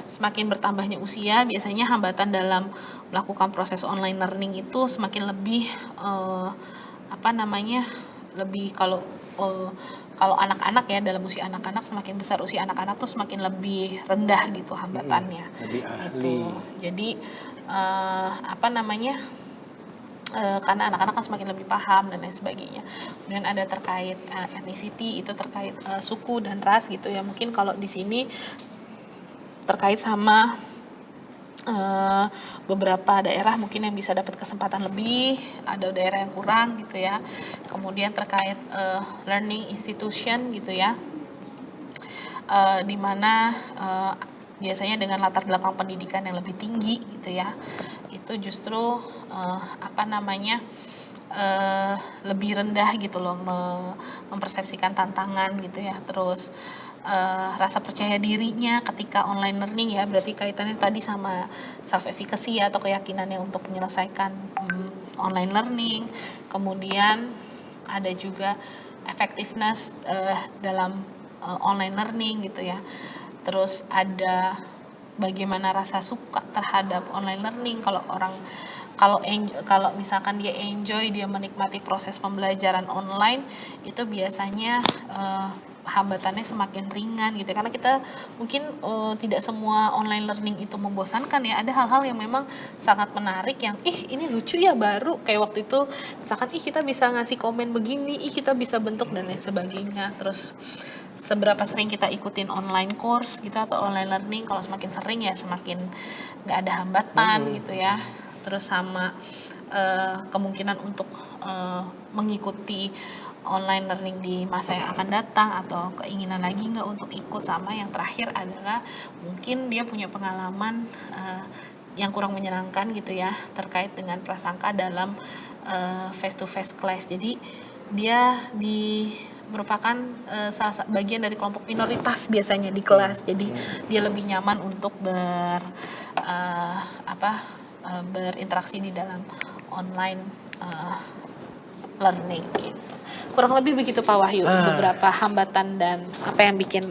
semakin bertambahnya usia biasanya hambatan dalam melakukan proses online learning itu semakin lebih lebih kalau anak-anak ya, dalam usia anak-anak semakin besar usia anak-anak tuh semakin lebih rendah gitu hambatannya. Lebih ahli. Gitu. Jadi karena anak-anak kan semakin lebih paham dan lain sebagainya. Kemudian ada terkait ethnicity, itu terkait suku dan ras gitu ya. Mungkin kalau di sini terkait sama beberapa daerah mungkin yang bisa dapat kesempatan lebih, ada daerah yang kurang gitu ya. Kemudian terkait learning institution gitu ya, di mana biasanya dengan latar belakang pendidikan yang lebih tinggi gitu ya, itu justru lebih rendah gitu loh mempersepsikan tantangan gitu ya. Terus rasa percaya dirinya ketika online learning ya, berarti kaitannya tadi sama self efficacy ya, atau keyakinannya untuk menyelesaikan online learning. Kemudian ada juga effectiveness dalam online learning gitu ya. Terus ada bagaimana rasa suka terhadap online learning. Kalau misalkan dia enjoy, dia menikmati proses pembelajaran online, itu biasanya hambatannya semakin ringan gitu, karena kita mungkin tidak semua online learning itu membosankan ya. Ada hal-hal yang memang sangat menarik, yang ini lucu ya, baru kayak waktu itu misalkan kita bisa ngasih komen begini, kita bisa bentuk dan lain sebagainya. Terus seberapa sering kita ikutin online course gitu atau online learning, kalau semakin sering ya semakin nggak ada hambatan gitu ya. Terus sama kemungkinan untuk mengikuti online learning di masa yang akan datang, atau keinginan lagi nggak untuk ikut. Sama yang terakhir adalah mungkin dia punya pengalaman yang kurang menyenangkan gitu ya, terkait dengan prasangka dalam face to face class. Jadi dia merupakan bagian dari kelompok minoritas biasanya di kelas. Jadi dia lebih nyaman untuk berinteraksi di dalam online learning gitu. Kurang lebih begitu Pak Wahyu, beberapa hambatan dan apa yang bikin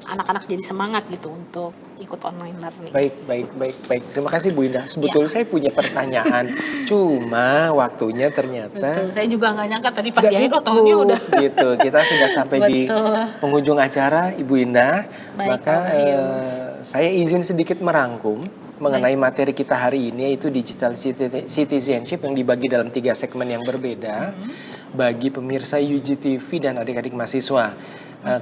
anak-anak jadi semangat gitu untuk ikut online learning. Baik. Terima kasih Bu Indah. Sebetulnya saya punya pertanyaan, cuma waktunya ternyata. Betul, saya juga nggak nyangka tadi pas di akhir tahunnya udah. Gitu, kita sudah sampai di penghujung acara Ibu Indah. Maka saya izin sedikit merangkum mengenai materi kita hari ini, yaitu digital citizenship yang dibagi dalam 3 segmen yang berbeda bagi pemirsa UGTV dan adik-adik mahasiswa.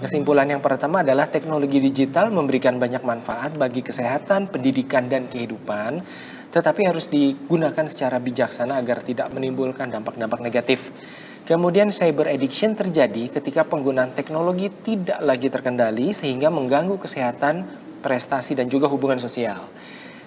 Kesimpulan yang pertama adalah teknologi digital memberikan banyak manfaat bagi kesehatan, pendidikan, dan kehidupan, tetapi harus digunakan secara bijaksana agar tidak menimbulkan dampak-dampak negatif. Kemudian cyber addiction terjadi ketika penggunaan teknologi tidak lagi terkendali sehingga mengganggu kesehatan, prestasi, dan juga hubungan sosial.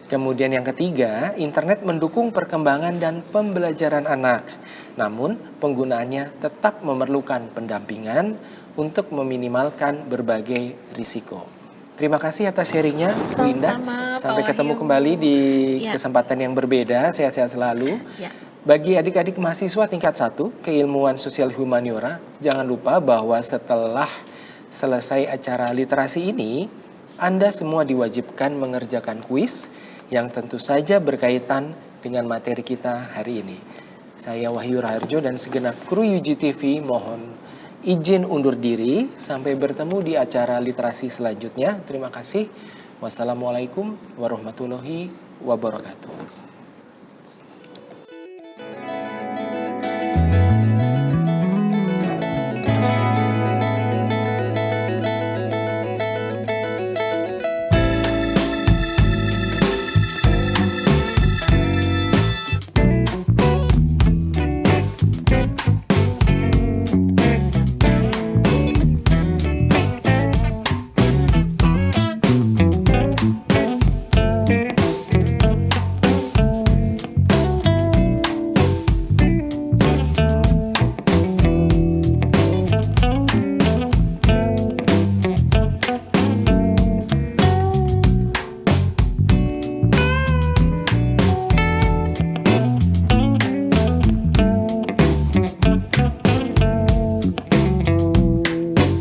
Kemudian yang ketiga, internet mendukung perkembangan dan pembelajaran anak. Namun, penggunaannya tetap memerlukan pendampingan untuk meminimalkan berbagai risiko. Terima kasih atas sharingnya, Bu Indah. Sampai ketemu kembali di kesempatan yang berbeda. Sehat-sehat selalu. Bagi adik-adik mahasiswa tingkat 1 keilmuan sosial humaniora, jangan lupa bahwa setelah selesai acara literasi ini, Anda semua diwajibkan mengerjakan kuis yang tentu saja berkaitan dengan materi kita hari ini. Saya Wahyu Raharjo dan segenap kru UGTV mohon izin undur diri. Sampai bertemu di acara literasi selanjutnya. Terima kasih. Wassalamualaikum warahmatullahi wabarakatuh.